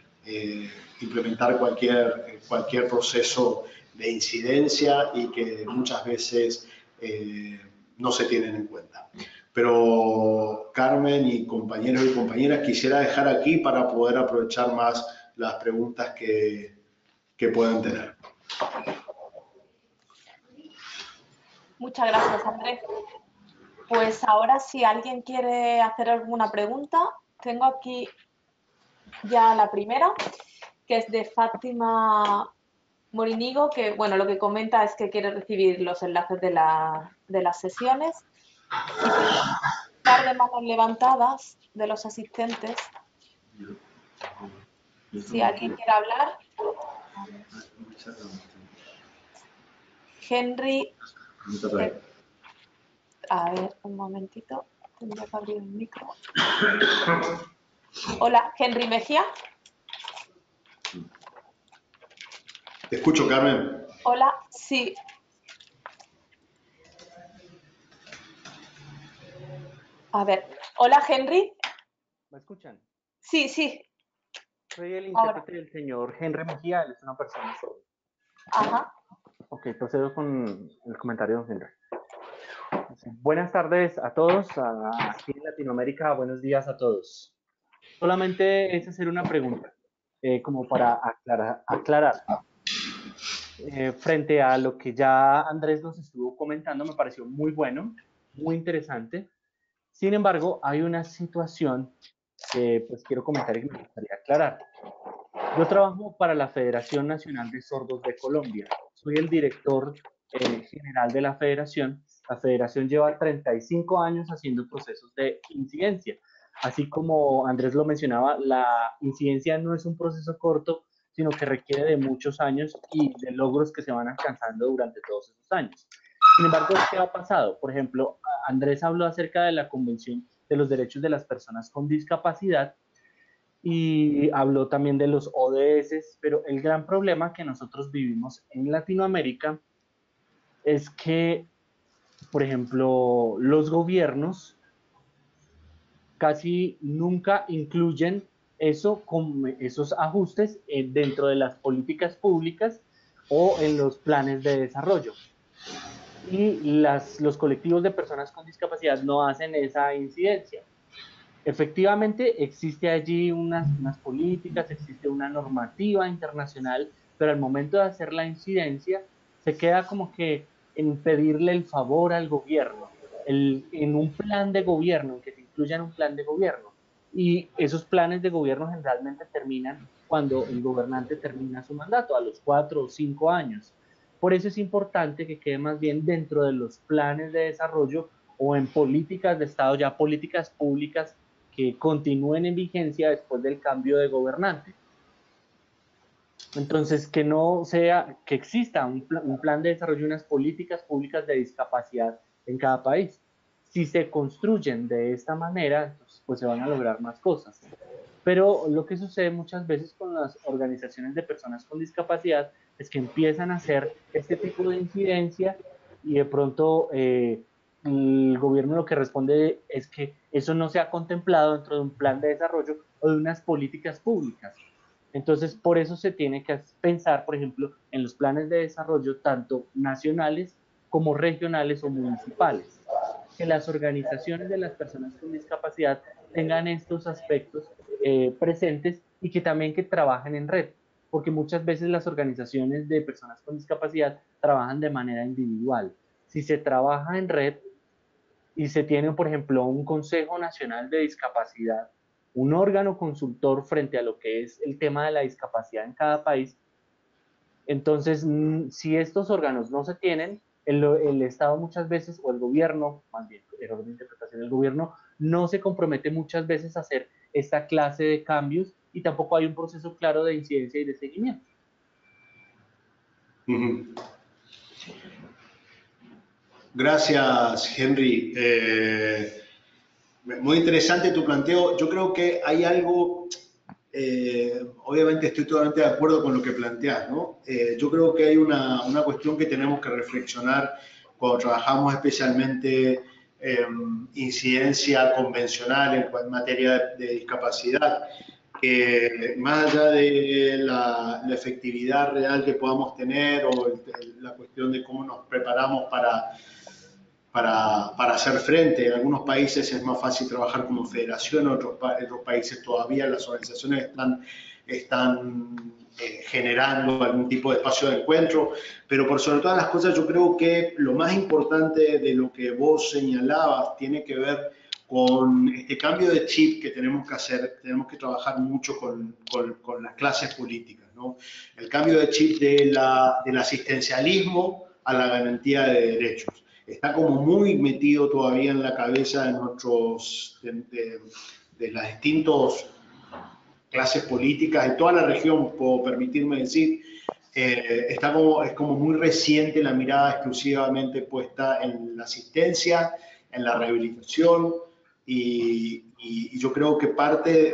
implementar cualquier proceso de incidencia y que muchas veces no se tienen en cuenta. Pero Carmen y compañeros y compañeras, quisiera dejar aquí para poder aprovechar más las preguntas que puedan tener. Muchas gracias, Andrés. Pues ahora, si alguien quiere hacer alguna pregunta, tengo aquí ya la primera, que es de Fátima Morinigo, que bueno, lo que comenta es que quiere recibir los enlaces de las sesiones. Y tengo un par de manos levantadas de los asistentes. Si alguien quiere hablar. Henry. A ver, un momentito. Tendría que abrir el micro. Hola, Henry Mejía. Te escucho, Carmen. Hola, sí. A ver, hola, Henry. ¿Me escuchan? Sí, sí. Soy el intérprete del señor Henry Mejía, él es una persona sorda. Ajá. Ok, procedo con el comentario de don Henry. Buenas tardes a todos, aquí en Latinoamérica, buenos días a todos. Solamente es hacer una pregunta, como para aclarar. Frente a lo que ya Andrés nos estuvo comentando, me pareció muy bueno, muy interesante. Sin embargo, hay una situación que pues quiero comentar y que me gustaría aclarar. Yo trabajo para la Federación Nacional de Sordos de Colombia. Soy el director general de la federación. La federación lleva 35 años haciendo procesos de incidencia. Así como Andrés lo mencionaba, la incidencia no es un proceso corto, sino que requiere de muchos años y de logros que se van alcanzando durante todos esos años. Sin embargo, ¿qué ha pasado? Por ejemplo, Andrés habló acerca de la Convención de los Derechos de las Personas con Discapacidad y habló también de los ODS, pero el gran problema que nosotros vivimos en Latinoamérica es que, por ejemplo, los gobiernos casi nunca incluyen eso con esos ajustes dentro de las políticas públicas o en los planes de desarrollo. Y los colectivos de personas con discapacidad no hacen esa incidencia. Efectivamente, existe allí unas políticas, existe una normativa internacional, pero al momento de hacer la incidencia, se queda como que en pedirle el favor al gobierno, en un plan de gobierno, que se incluya en un plan de gobierno. Y esos planes de gobierno generalmente terminan cuando el gobernante termina su mandato, a los 4 o 5 años. Por eso es importante que quede más bien dentro de los planes de desarrollo o en políticas de Estado, ya políticas públicas que continúen en vigencia después del cambio de gobernante. Entonces, que no sea, que exista un plan de desarrollo y unas políticas públicas de discapacidad en cada país. Si se construyen de esta manera, pues se van a lograr más cosas. Pero lo que sucede muchas veces con las organizaciones de personas con discapacidad es que empiezan a hacer este tipo de incidencia y de pronto el gobierno lo que responde es que eso no se ha contemplado dentro de un plan de desarrollo o de unas políticas públicas. Entonces, por eso se tiene que pensar, por ejemplo, en los planes de desarrollo tanto nacionales como regionales o municipales. Que las organizaciones de las personas con discapacidad tengan estos aspectos presentes y que también que trabajen en red, porque muchas veces las organizaciones de personas con discapacidad trabajan de manera individual. Si se trabaja en red y se tiene, por ejemplo, un Consejo Nacional de Discapacidad, un órgano consultor frente a lo que es el tema de la discapacidad en cada país, entonces, si estos órganos no se tienen, el Estado muchas veces, o el gobierno, más bien, error de interpretación, el gobierno no se compromete muchas veces a hacer esta clase de cambios y tampoco hay un proceso claro de incidencia y de seguimiento. Gracias, Henry. Muy interesante tu planteo. Yo creo que hay algo obviamente estoy totalmente de acuerdo con lo que planteas, ¿no? Yo creo que hay una cuestión que tenemos que reflexionar cuando trabajamos especialmente incidencia convencional en materia de discapacidad, que más allá de la efectividad real que podamos tener o la cuestión de cómo nos preparamos para hacer frente. En algunos países es más fácil trabajar como federación, en otros países todavía las organizaciones están generando algún tipo de espacio de encuentro, pero por sobre todas las cosas yo creo que lo más importante de lo que vos señalabas tiene que ver con este cambio de chip que tenemos que hacer. Tenemos que trabajar mucho con las clases políticas, ¿no? El cambio de chip del asistencialismo a la garantía de derechos. Está como muy metido todavía en la cabeza de de las distintas clases políticas de toda la región, puedo permitirme decir. Es como muy reciente la mirada exclusivamente puesta en la asistencia, en la rehabilitación, y yo creo que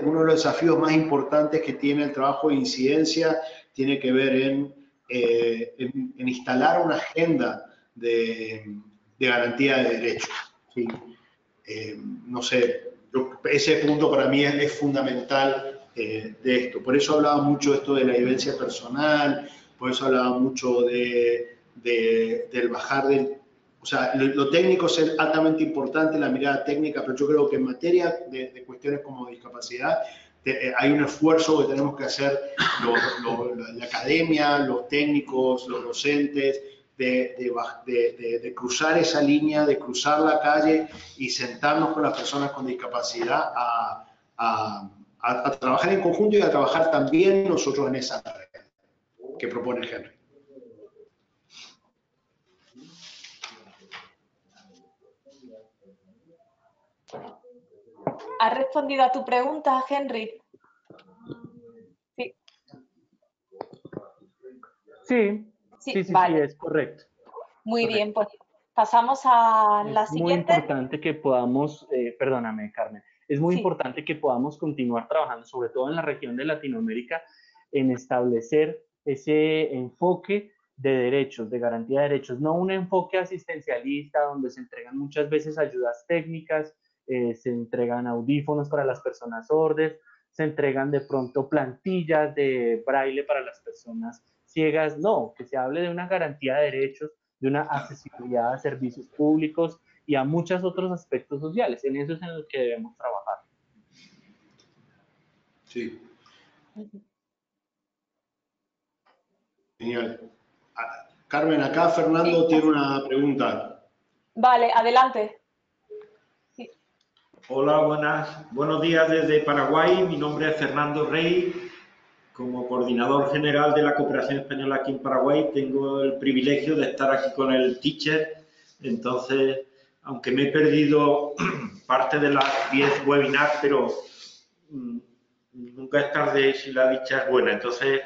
uno de los desafíos más importantes que tiene el trabajo de incidencia tiene que ver en instalar una agenda de garantía de derechos, ¿sí? No sé, ese punto para mí es fundamental de esto. Por eso hablaba mucho de esto de la vivencia personal, por eso hablaba mucho del bajar del... O sea, lo técnico es altamente importante, la mirada técnica, pero yo creo que en materia de cuestiones como discapacidad, hay un esfuerzo que tenemos que hacer la academia, los técnicos, los docentes, de cruzar esa línea, de cruzar la calle y sentarnos con las personas con discapacidad a trabajar en conjunto y a trabajar también nosotros en esa tarea que propone Henry. ¿Has respondido a tu pregunta, Henry? Sí. Sí, Vale. es correcto. Muy Correcto. bien, pues pasamos a la siguiente. Es muy importante que podamos, perdóname, Carmen, es muy importante que podamos continuar trabajando, sobre todo en la región de Latinoamérica, en establecer ese enfoque de derechos, de garantía de derechos, no un enfoque asistencialista donde se entregan muchas veces ayudas técnicas, se entregan audífonos para las personas sordas, se entregan de pronto plantillas de braille para las personas ciegas, no, que se hable de una garantía de derechos, de una accesibilidad a servicios públicos y a muchos otros aspectos sociales. En eso es en lo que debemos trabajar. Sí. Genial. Carmen, acá Fernando tiene una pregunta. Vale, adelante. Sí. Hola, buenos días desde Paraguay. Mi nombre es Fernando Rey. Como coordinador general de la Cooperación Española aquí en Paraguay, tengo el privilegio de estar aquí con el teacher. Entonces, aunque me he perdido parte de las 10 webinars, pero nunca es tarde si la dicha es buena. Entonces,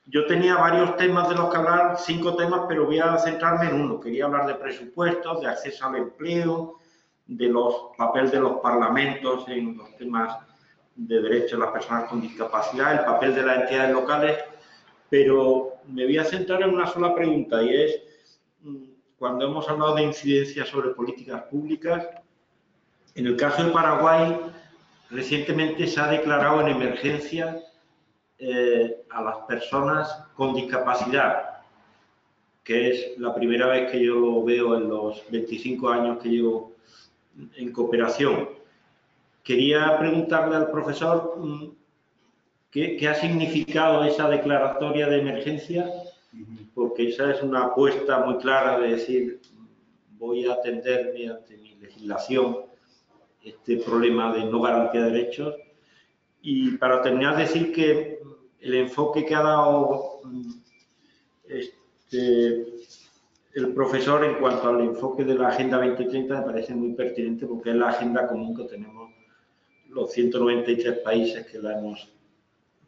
yo tenía varios temas de los que hablar, 5 temas, pero voy a centrarme en uno. Quería hablar de presupuestos, de acceso al empleo, de los papel de los parlamentos en los temas de derechos de las personas con discapacidad, el papel de las entidades locales, pero me voy a centrar en una sola pregunta, y es, cuando hemos hablado de incidencia sobre políticas públicas, en el caso de Paraguay, recientemente se ha declarado en emergencia a las personas con discapacidad, que es la primera vez que yo lo veo en los 25 años que llevo en cooperación. Quería preguntarle al profesor qué ha significado esa declaratoria de emergencia, porque esa es una apuesta muy clara de decir, voy a atender mediante mi legislación este problema de no garantía de derechos. Y para terminar, decir que el enfoque que ha dado el profesor en cuanto al enfoque de la Agenda 2030 me parece muy pertinente, porque es la agenda común que tenemos los 193 países que la hemos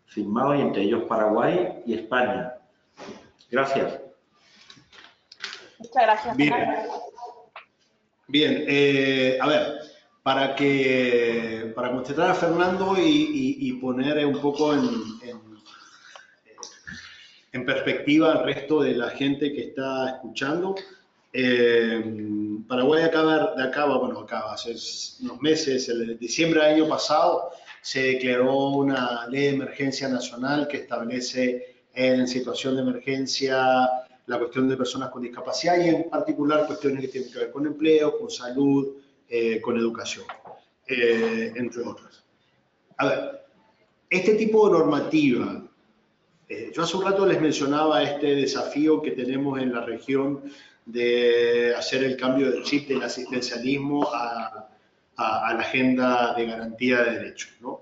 firmado, y entre ellos Paraguay y España. Gracias. Muchas gracias. Bien. A ver, para contestar a Fernando y poner un poco en perspectiva al resto de la gente que está escuchando. Paraguay acaba, hace unos meses, el diciembre del año pasado, se declaró una ley de emergencia nacional que establece en situación de emergencia la cuestión de personas con discapacidad y en particular cuestiones que tienen que ver con empleo, con salud, con educación, entre otras. A ver, este tipo de normativa, yo hace un rato les mencionaba este desafío que tenemos en la región de hacer el cambio del chip del asistencialismo a la agenda de garantía de derechos, ¿no?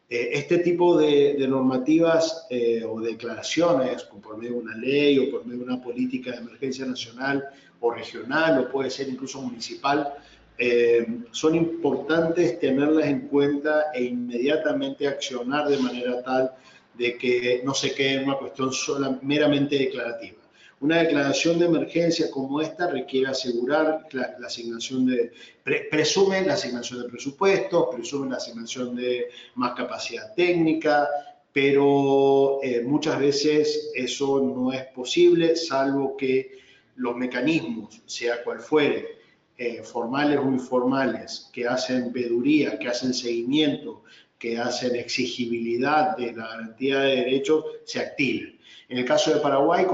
Este tipo de normativas o declaraciones, por medio de una ley o por medio de una política de emergencia nacional o regional, o puede ser incluso municipal, son importantes tenerlas en cuenta e inmediatamente accionar de manera tal de que no se quede en una cuestión meramente declarativa. Una declaración de emergencia como esta requiere asegurar la asignación presume la asignación de presupuestos, presume la asignación de más capacidad técnica, pero muchas veces eso no es posible, salvo que los mecanismos, sea cual fuere, formales o informales, que hacen veeduría, que hacen seguimiento, que hacen exigibilidad de la garantía de derechos, se activen. En el caso de Paraguay,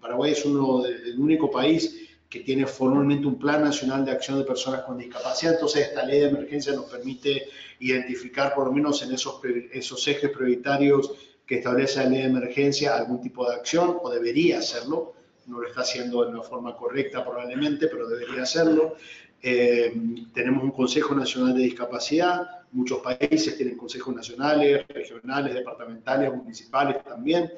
Paraguay es el único país que tiene formalmente un Plan Nacional de Acción de Personas con Discapacidad, entonces esta ley de emergencia nos permite identificar por lo menos en esos ejes prioritarios que establece la ley de emergencia algún tipo de acción, o debería hacerlo, no lo está haciendo de una forma correcta probablemente, pero debería hacerlo. Tenemos un Consejo Nacional de Discapacidad, muchos países tienen consejos nacionales, regionales, departamentales, municipales también.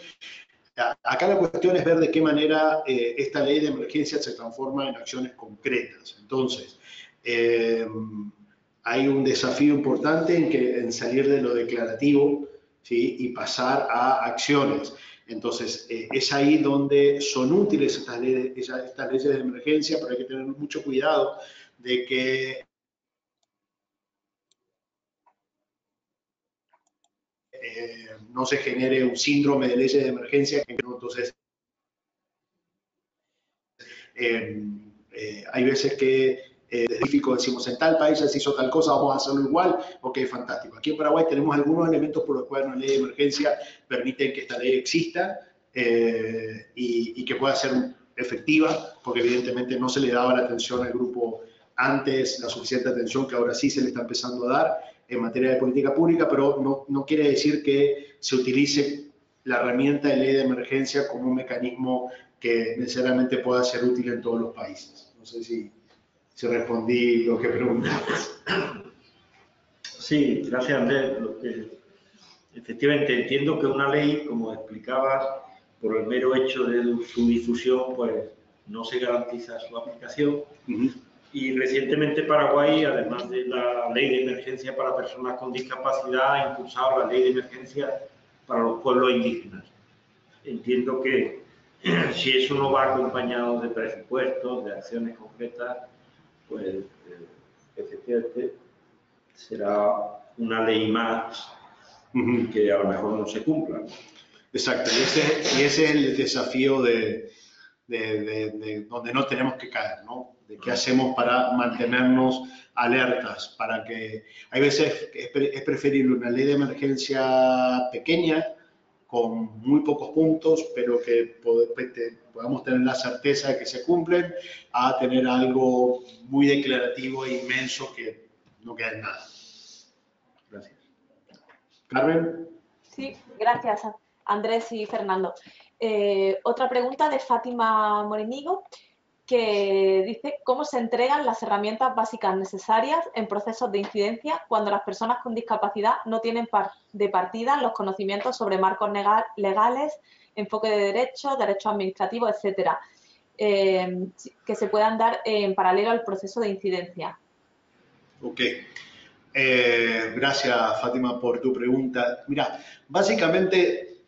Acá la cuestión es ver de qué manera esta ley de emergencia se transforma en acciones concretas. Entonces, hay un desafío importante en salir de lo declarativo, ¿sí? Y pasar a acciones. Entonces, es ahí donde son útiles estas leyes de emergencia, pero hay que tener mucho cuidado de que no se genere un síndrome de leyes de emergencia. Entonces, hay veces que decimos, en tal país se hizo tal cosa, vamos a hacerlo igual, ok, fantástico. Aquí en Paraguay tenemos algunos elementos por los cuales una ley de emergencia permite que esta ley exista y que pueda ser efectiva, porque evidentemente no se le daba la atención al grupo antes, la suficiente atención que ahora sí se le está empezando a dar en materia de política pública, pero no quiere decir que se utilice la herramienta de ley de emergencia como un mecanismo que necesariamente pueda ser útil en todos los países. No sé si respondí lo que preguntabas. Sí, gracias Andrés. Efectivamente entiendo que una ley, como explicabas, por el mero hecho de su difusión, pues no se garantiza su aplicación. Y recientemente Paraguay, además de la ley de emergencia para personas con discapacidad, ha impulsado la ley de emergencia para los pueblos indígenas. Entiendo que si eso no va acompañado de presupuestos, de acciones concretas, pues efectivamente será una ley más que a lo mejor no se cumpla. Exacto, y ese es el desafío de donde no tenemos que caer, ¿no? De qué hacemos para mantenernos alertas, para que hay veces que es preferible una ley de emergencia pequeña, con muy pocos puntos, pero que podamos tener la certeza de que se cumplen, a tener algo muy declarativo e inmenso que no queda en nada. Gracias. Carmen. Sí, gracias Andrés y Fernando. Otra pregunta de Fátima Morenigo, que dice cómo se entregan las herramientas básicas necesarias en procesos de incidencia cuando las personas con discapacidad no tienen de partida los conocimientos sobre marcos legales, enfoque de derechos administrativos, etcétera, que se puedan dar en paralelo al proceso de incidencia. Ok. Gracias, Fátima, por tu pregunta. Mira, básicamente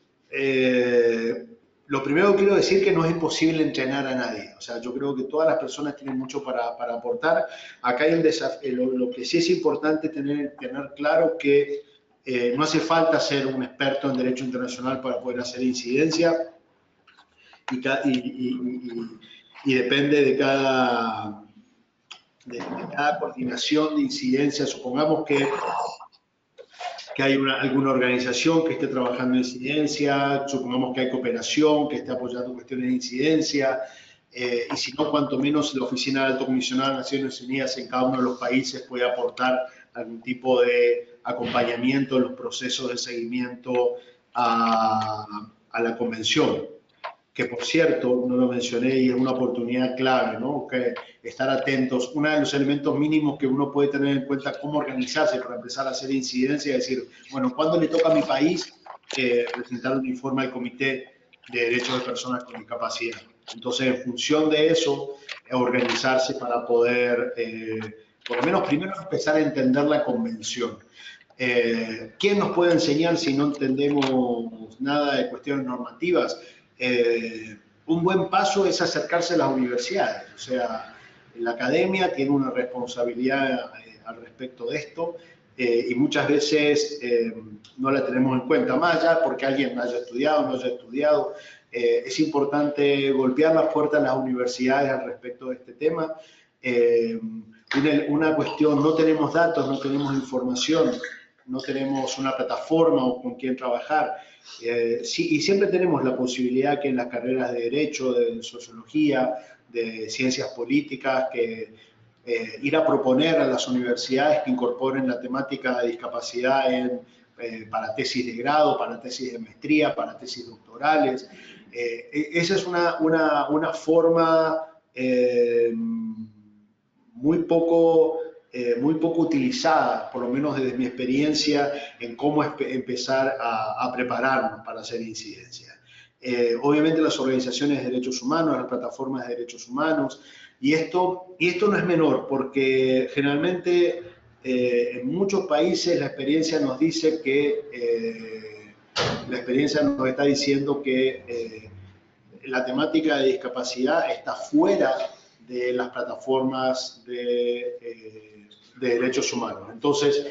lo primero que quiero decir es que no es imposible entrenar a nadie. O sea, yo creo que todas las personas tienen mucho para aportar. Acá hay un desafío. Lo que sí es importante tener claro que no hace falta ser un experto en derecho internacional para poder hacer incidencia y depende de cada coordinación de incidencia. Supongamos que hay alguna organización que esté trabajando en incidencia, supongamos que hay cooperación, que esté apoyando cuestiones de incidencia, y si no, cuanto menos la Oficina del Alto Comisionado de Naciones Unidas en cada uno de los países puede aportar algún tipo de acompañamiento en los procesos de seguimiento a la convención. Que por cierto, no lo mencioné y es una oportunidad clave, ¿no? Que estar atentos. Uno de los elementos mínimos que uno puede tener en cuenta cómo organizarse para empezar a hacer incidencia, es decir, bueno, ¿cuándo le toca a mi país presentar un informe al Comité de Derechos de Personas con Discapacidad? Entonces, en función de eso, organizarse para poder, por lo menos primero, empezar a entender la convención. ¿Quién nos puede enseñar si no entendemos nada de cuestiones normativas? Un buen paso es acercarse a las universidades, o sea, la academia tiene una responsabilidad al respecto de esto y muchas veces no la tenemos en cuenta, más allá porque alguien haya estudiado o no haya estudiado. Es importante golpear las puertas de las universidades al respecto de este tema. Una cuestión, no tenemos datos, no tenemos información, no tenemos una plataforma o con quién trabajar. Sí, y siempre tenemos la posibilidad que en las carreras de Derecho, de Sociología, de Ciencias Políticas, que ir a proponer a las universidades que incorporen la temática de discapacidad para tesis de grado, para tesis de maestría, para tesis doctorales. Esa es una forma muy poco utilizada, por lo menos desde mi experiencia, en cómo empezar a prepararnos para hacer incidencia. Obviamente las organizaciones de derechos humanos, las plataformas de derechos humanos, y esto no es menor, porque generalmente en muchos países la experiencia nos dice que, la experiencia nos está diciendo que la temática de discapacidad está fuera de las plataformas de derechos humanos. Entonces,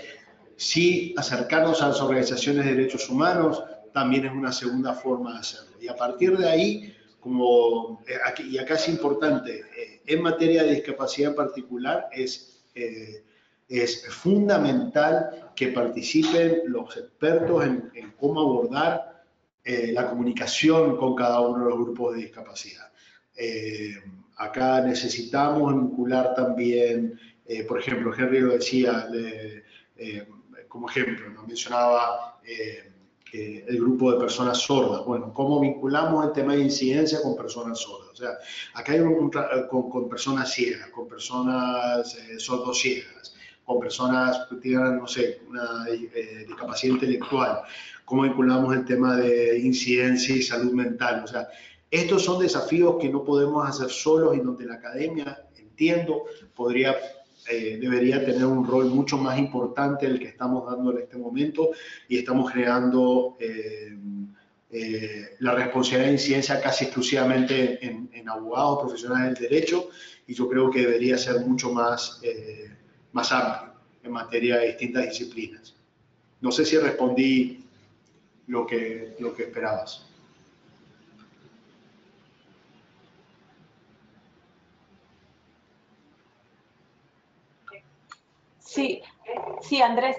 sí, acercarnos a las organizaciones de derechos humanos también es una segunda forma de hacerlo. Y a partir de ahí, y acá es importante, en materia de discapacidad en particular, es fundamental que participen los expertos en cómo abordar la comunicación con cada uno de los grupos de discapacidad. Acá necesitamos vincular también, por ejemplo, Henry lo decía, como ejemplo, nos mencionaba el grupo de personas sordas. Bueno, ¿cómo vinculamos el tema de incidencia con personas sordas? O sea, acá hay con personas ciegas, con personas sordociegas, con personas que tienen, no sé, una discapacidad intelectual. ¿Cómo vinculamos el tema de incidencia y salud mental? O sea, estos son desafíos que no podemos hacer solos y donde la academia, entiendo, debería tener un rol mucho más importante del que estamos dando en este momento y estamos generando la responsabilidad de incidencia casi exclusivamente en abogados profesionales del derecho y yo creo que debería ser mucho más amplio en materia de distintas disciplinas. No sé si respondí lo que esperabas. Sí, Andrés,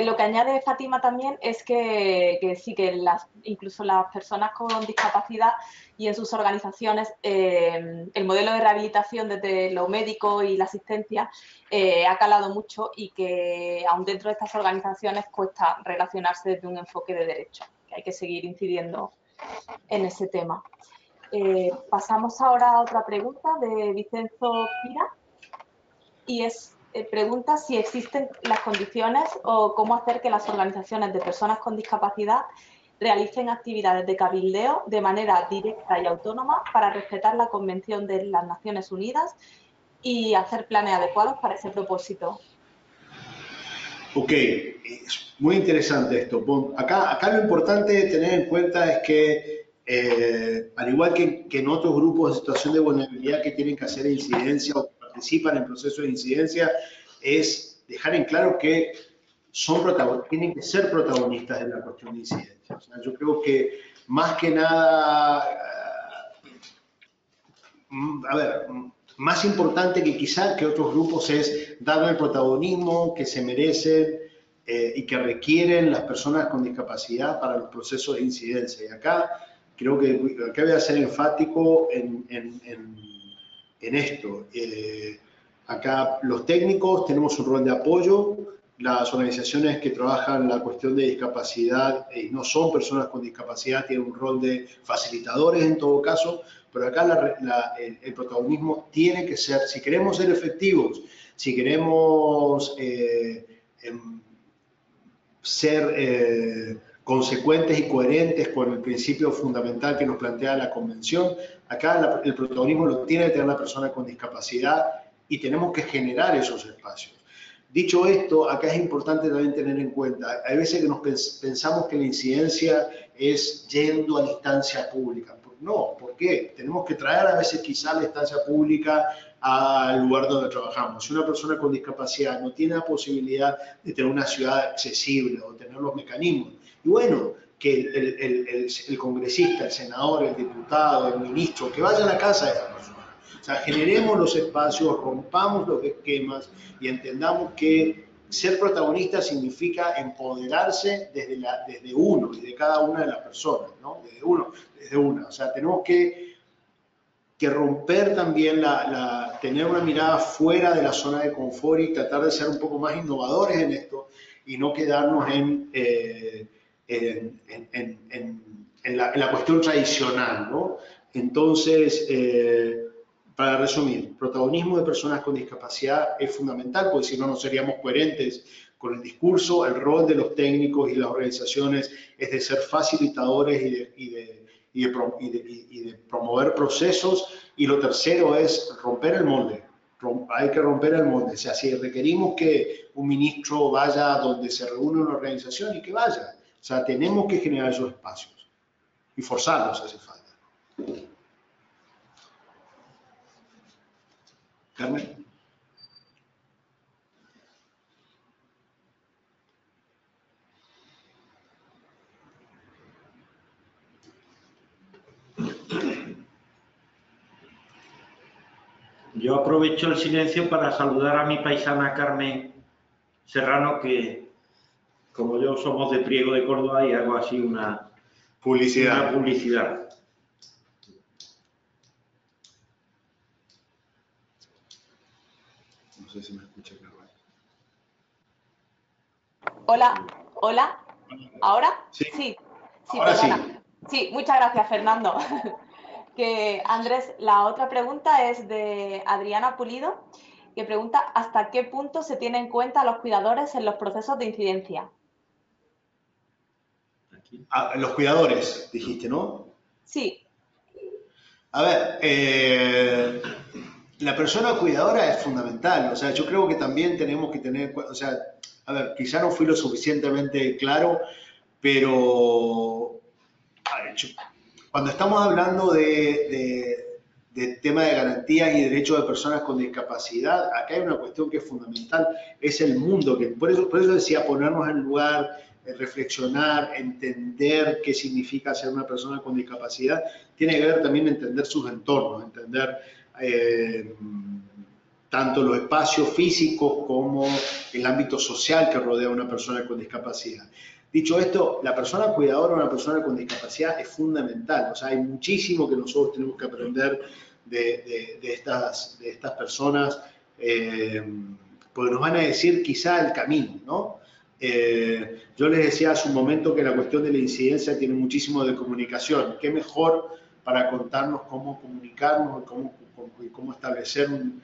lo que añade Fátima también es que sí, que incluso las personas con discapacidad y en sus organizaciones, el modelo de rehabilitación desde lo médico y la asistencia ha calado mucho y que aún dentro de estas organizaciones cuesta relacionarse desde un enfoque de derecho, que hay que seguir incidiendo en ese tema. Pasamos ahora a otra pregunta de Vicenzo Pira y pregunta si existen las condiciones o cómo hacer que las organizaciones de personas con discapacidad realicen actividades de cabildeo de manera directa y autónoma para respetar la Convención de las Naciones Unidas y hacer planes adecuados para ese propósito. Ok, es muy interesante esto. Acá lo importante de tener en cuenta es que al igual que en otros grupos de situación de vulnerabilidad que tienen que hacer incidencia o participan en procesos de incidencia, es dejar en claro que tienen que ser protagonistas de la cuestión de incidencia. O sea, yo creo que más que nada, a ver, más importante que quizá que otros grupos es darle el protagonismo que se merecen y que requieren las personas con discapacidad para los procesos de incidencia. Y acá creo que acá voy a ser enfático en esto. Acá los técnicos tenemos un rol de apoyo, las organizaciones que trabajan la cuestión de discapacidad y no son personas con discapacidad tienen un rol de facilitadores en todo caso, pero acá el protagonismo tiene que ser, si queremos ser efectivos, si queremos ser consecuentes y coherentes con el principio fundamental que nos plantea la Convención, acá el protagonismo lo tiene que tener la persona con discapacidad y tenemos que generar esos espacios. Dicho esto, acá es importante también tener en cuenta, hay veces que nos pensamos que la incidencia es yendo a la instancia pública. No, ¿por qué? Tenemos que traer a veces quizá la instancia pública al lugar donde trabajamos. Si una persona con discapacidad no tiene la posibilidad de tener una ciudad accesible o tener los mecanismos, y bueno, que el congresista, el senador, el diputado, el ministro, que vaya a la casa de esa persona. O sea, generemos los espacios, rompamos los esquemas y entendamos que ser protagonista significa empoderarse desde uno y de cada una de las personas, ¿no? Desde una. O sea, tenemos que romper también tener una mirada fuera de la zona de confort y tratar de ser un poco más innovadores en esto y no quedarnos en la cuestión tradicional, ¿no? Entonces, para resumir, protagonismo de personas con discapacidad es fundamental, porque si no, no seríamos coherentes con el discurso. El rol de los técnicos y las organizaciones es de ser facilitadores y de promover procesos. Y lo tercero es romper el molde. Hay que romper el molde. O sea, si requerimos que un ministro vaya donde se reúne una organización y que vaya. O sea, tenemos que generar esos espacios y forzarlos hace falta. Carmen. Yo aprovecho el silencio para saludar a mi paisana Carmen Serrano, que como yo somos de Priego de Córdoba y hago así una publicidad. No sé si me escucha, Carmen. Hola, hola. ¿Ahora? Sí. Sí, Ahora perdona. sí. Sí, muchas gracias, Fernando. Que Andrés, la otra pregunta es de Adriana Pulido, que pregunta ¿hasta qué punto se tienen en cuenta a los cuidadores en los procesos de incidencia? Los cuidadores, dijiste, ¿no? Sí. A ver, la persona cuidadora es fundamental. O sea, yo creo que también tenemos que tener, o sea, a ver, quizá no fui lo suficientemente claro, pero cuando estamos hablando de tema de garantías y derechos de personas con discapacidad, acá hay una cuestión que es fundamental, es el mundo, que por eso decía ponernos en lugar, reflexionar, entender qué significa ser una persona con discapacidad, tiene que ver también entender sus entornos, entender tanto los espacios físicos como el ámbito social que rodea a una persona con discapacidad. Dicho esto, la persona cuidadora de una persona con discapacidad es fundamental. O sea, hay muchísimo que nosotros tenemos que aprender de estas personas, porque nos van a decir quizá el camino, ¿no? Yo les decía hace un momento que la cuestión de la incidencia tiene muchísimo de comunicación. ¿Qué mejor para contarnos cómo comunicarnos y cómo establecer un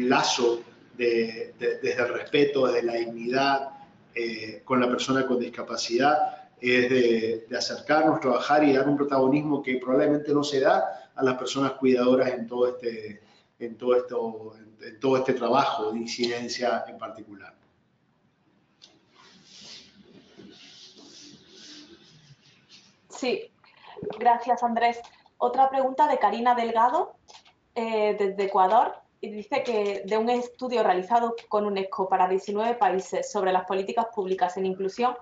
lazo desde el respeto, desde la dignidad, con la persona con discapacidad, es de acercarnos, trabajar y dar un protagonismo que probablemente no se da a las personas cuidadoras en todo este trabajo de incidencia en particular. Sí, Gracias, Andrés. Otra pregunta de Karina Delgado, desde Ecuador, y dice que de un estudio realizado con UNESCO para 19 países sobre las políticas públicas en inclusión,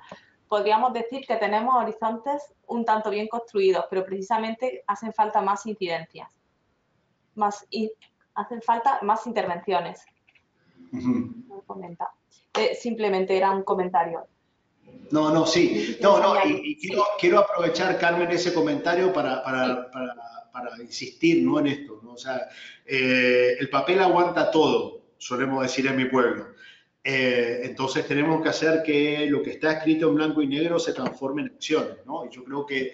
podríamos decir que tenemos horizontes un tanto bien construidos, pero precisamente hacen falta más incidencias, hacen falta más intervenciones. Simplemente era un comentario. No, sí. Y quiero aprovechar, Carmen, ese comentario para insistir, ¿no?, en esto, ¿no? O sea, el papel aguanta todo, solemos decir en mi pueblo. Entonces tenemos que hacer que lo que está escrito en blanco y negro se transforme en acciones, ¿no? Y yo creo que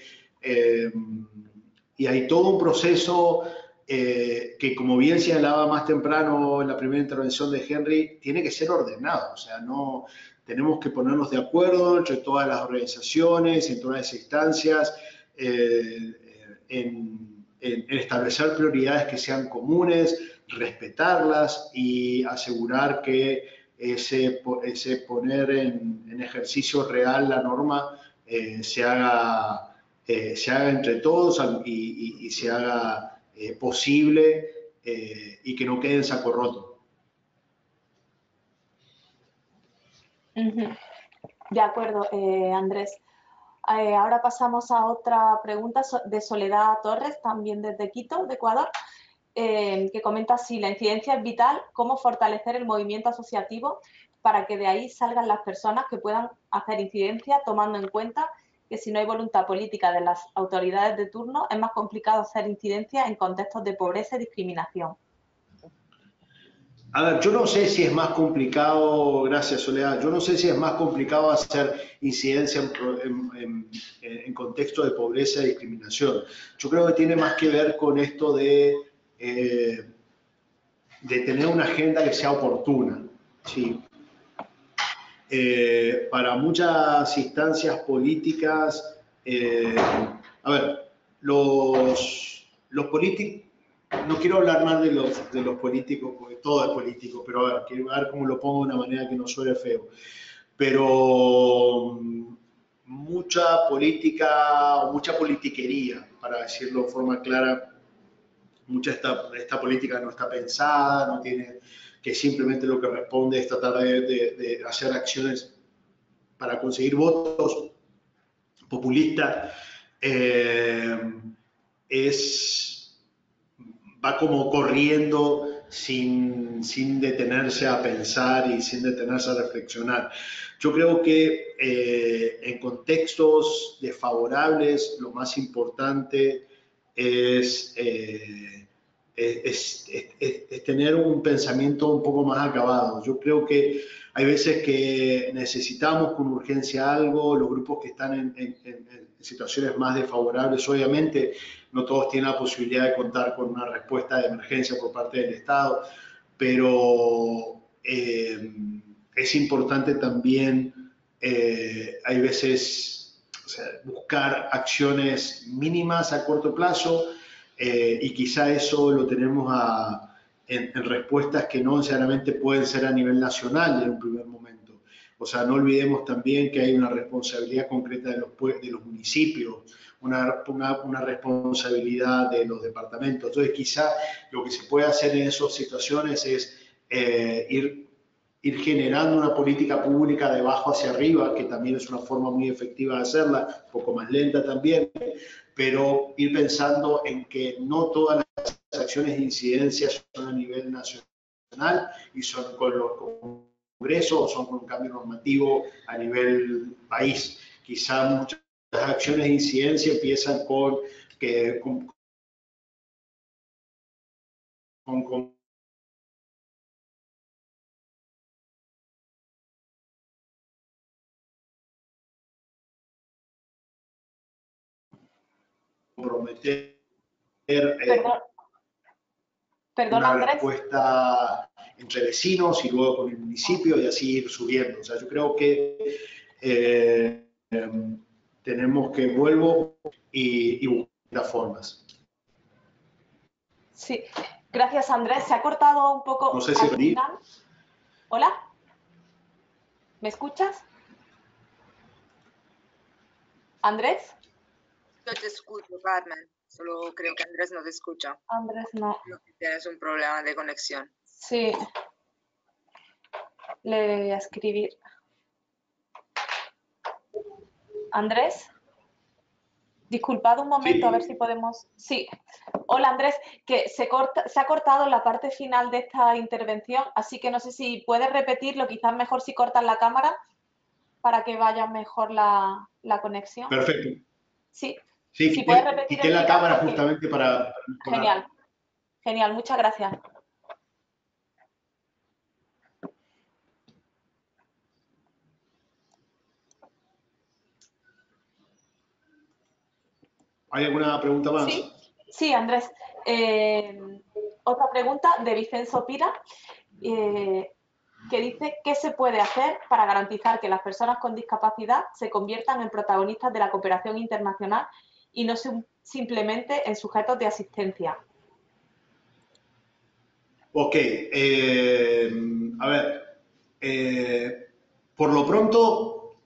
y hay todo un proceso que, como bien señalaba más temprano en la primera intervención de Henry, tiene que ser ordenado. O sea, no tenemos que ponernos de acuerdo entre todas las organizaciones, en todas las instancias, en establecer prioridades que sean comunes, respetarlas y asegurar que ese poner en ejercicio real la norma se haga entre todos y se haga posible y que no quede en saco roto. De acuerdo, Andrés. Ahora pasamos a otra pregunta de Soledad Torres, también desde Quito, de Ecuador, que comenta si la incidencia es vital, cómo fortalecer el movimiento asociativo para que de ahí salgan las personas que puedan hacer incidencia, tomando en cuenta que si no hay voluntad política de las autoridades de turno, es más complicado hacer incidencia en contextos de pobreza y discriminación. A ver, yo no sé si es más complicado, gracias Soledad, yo no sé si es más complicado hacer incidencia en contexto de pobreza y discriminación. Yo creo que tiene más que ver con esto de tener una agenda que sea oportuna, ¿sí? Para muchas instancias políticas, a ver, los políticos, no quiero hablar más de los políticos, porque todo es político, pero a ver, quiero ver cómo lo pongo de una manera que no suene feo. Pero mucha política o mucha politiquería, para decirlo de forma clara, mucha esta política no está pensada, no tiene, que simplemente lo que responde es tratar de hacer acciones para conseguir votos populistas, va como corriendo sin detenerse a pensar y sin detenerse a reflexionar. Yo creo que en contextos desfavorables lo más importante es tener un pensamiento un poco más acabado. Yo creo que hay veces que necesitamos con urgencia algo, los grupos que están en situaciones más desfavorables, obviamente no todos tienen la posibilidad de contar con una respuesta de emergencia por parte del Estado, pero es importante también, hay veces, o sea, buscar acciones mínimas a corto plazo, y quizá eso lo tenemos en respuestas que no necesariamente pueden ser a nivel nacional en un primer momento. O sea, no olvidemos también que hay una responsabilidad concreta de los municipios, una responsabilidad de los departamentos. Entonces, quizá lo que se puede hacer en esas situaciones es ir generando una política pública de abajo hacia arriba, que también es una forma muy efectiva de hacerla, un poco más lenta también, pero ir pensando en que no todas las acciones de incidencia son a nivel nacional y son con los congresos o son con un cambio normativo a nivel país. Quizá muchas acciones de incidencia empiezan con comprometer una Andrés. Respuesta entre vecinos y luego con el municipio y así ir subiendo. O sea, yo creo que tenemos que vuelvo y buscar formas. Sí, gracias Andrés. Se ha cortado un poco no sé si al final. ¿Hola? ¿Me escuchas? ¿Andrés? Yo te escucho, Carmen. Solo creo que Andrés no te escucha. Andrés no. Creo que tienes un problema de conexión. Sí. Le voy a escribir. Andrés. Disculpad un momento, Sí. a ver si podemos... Sí. Hola, Andrés, que se ha cortado la parte final de esta intervención, así que no sé si puedes repetirlo, quizás mejor si cortas la cámara para que vaya mejor la conexión. Perfecto. Sí. Sí, Si puedes repetir quité el la final, cámara porque... justamente para mejorar. Genial. Genial, muchas gracias. ¿Hay alguna pregunta más? Sí, sí, Andrés. Otra pregunta de Vicenzo Pira, que dice, ¿qué se puede hacer para garantizar que las personas con discapacidad se conviertan en protagonistas de la cooperación internacional y no simplemente en sujetos de asistencia? Ok, a ver, por lo pronto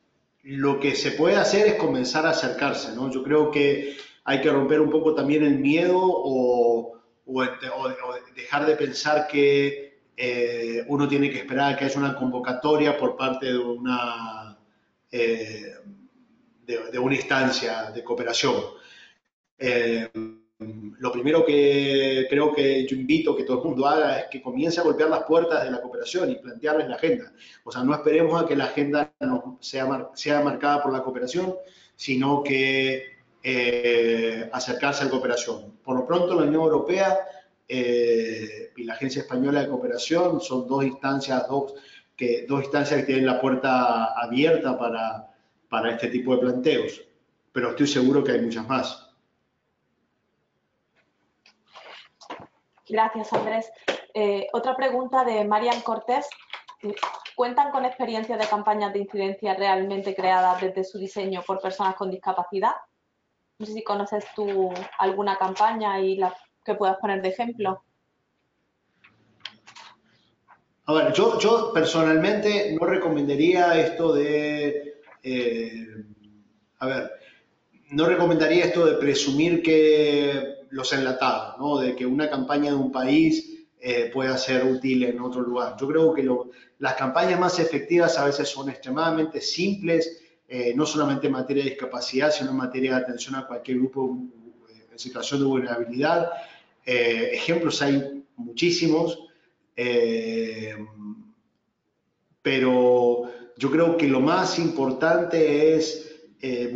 lo que se puede hacer es comenzar a acercarse, ¿no? Yo creo que hay que romper un poco también el miedo o dejar de pensar que uno tiene que esperar a que haya una convocatoria por parte de eh, de una instancia de cooperación. Lo primero que creo que yo invito que todo el mundo haga es que comience a golpear las puertas de la cooperación y plantearles la agenda. O sea, no esperemos a que la agenda sea marcada por la cooperación, sino que acercarse a la cooperación. Por lo pronto, la Unión Europea y la Agencia Española de Cooperación son dos instancias que tienen la puerta abierta para este tipo de planteos, pero estoy seguro que hay muchas más. Gracias, Andrés. Otra pregunta de Marian Cortés. ¿Cuentan con experiencia de campañas de incidencia realmente creadas desde su diseño por personas con discapacidad? No sé si conoces tú alguna campaña y la que puedas poner de ejemplo. A ver, yo personalmente no recomendaría esto de, no recomendaría esto de presumir que los enlatados, ¿no? De que una campaña de un país pueda ser útil en otro lugar. Yo creo que las campañas más efectivas a veces son extremadamente simples, no solamente en materia de discapacidad, sino en materia de atención a cualquier grupo en situación de vulnerabilidad. Ejemplos hay muchísimos. Pero yo creo que lo más importante es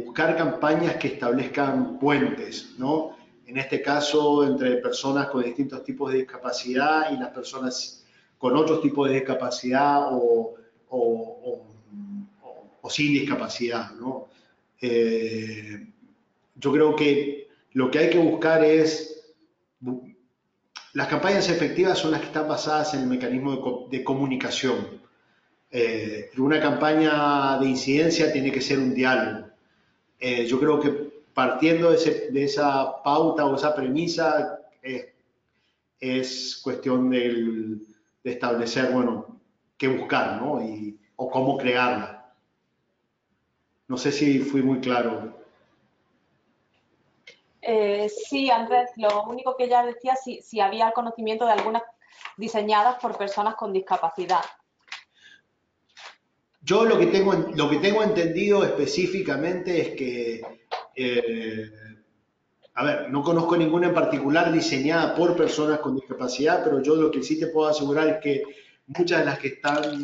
buscar campañas que establezcan puentes, ¿no? En este caso, entre personas con distintos tipos de discapacidad y las personas con otros tipos de discapacidad o sin discapacidad, ¿no? Yo creo que lo que hay que buscar es las campañas efectivas son las que están basadas en el mecanismo de comunicación. Una campaña de incidencia tiene que ser un diálogo. Yo creo que partiendo de esa pauta o esa premisa es cuestión de establecer, bueno, qué buscar, ¿no? O cómo crearla. No sé si fui muy claro. Sí, Andrés, lo único que ella decía, si había conocimiento de algunas diseñadas por personas con discapacidad. Yo lo que tengo entendido específicamente es que, a ver, no conozco ninguna en particular diseñada por personas con discapacidad, pero yo lo que sí te puedo asegurar es que muchas de las que están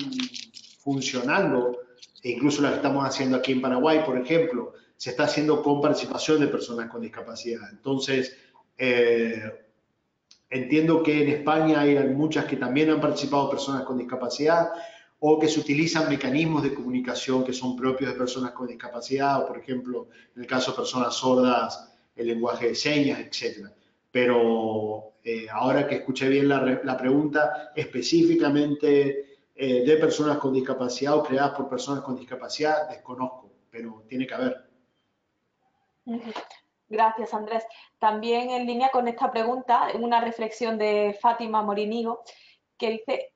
funcionando, e incluso las que estamos haciendo aquí en Paraguay, por ejemplo, se está haciendo con participación de personas con discapacidad. Entonces, entiendo que en España hay muchas que también han participado personas con discapacidad o que se utilizan mecanismos de comunicación que son propios de personas con discapacidad, o por ejemplo, en el caso de personas sordas, el lenguaje de señas, etc. Pero ahora que escuché bien la pregunta, específicamente de personas con discapacidad o creadas por personas con discapacidad, desconozco, pero tiene que haber. Gracias, Andrés. También en línea con esta pregunta, una reflexión de Fátima Morinigo, que dice,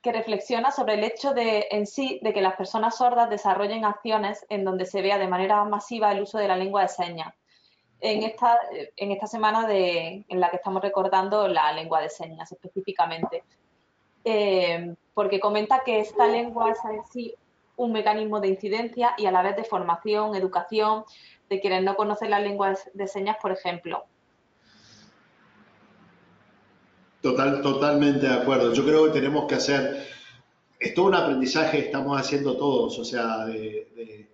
que reflexiona sobre el hecho en sí de que las personas sordas desarrollen acciones en donde se vea de manera masiva el uso de la lengua de señas. En esta semana en la que estamos recordando la lengua de señas específicamente. Porque comenta que esta lengua es en sí un mecanismo de incidencia y a la vez de formación, educación, de quienes no conocen las lenguas de señas, por ejemplo. Totalmente de acuerdo. Yo creo que tenemos que hacer, es todo un aprendizaje que estamos haciendo todos, o sea, de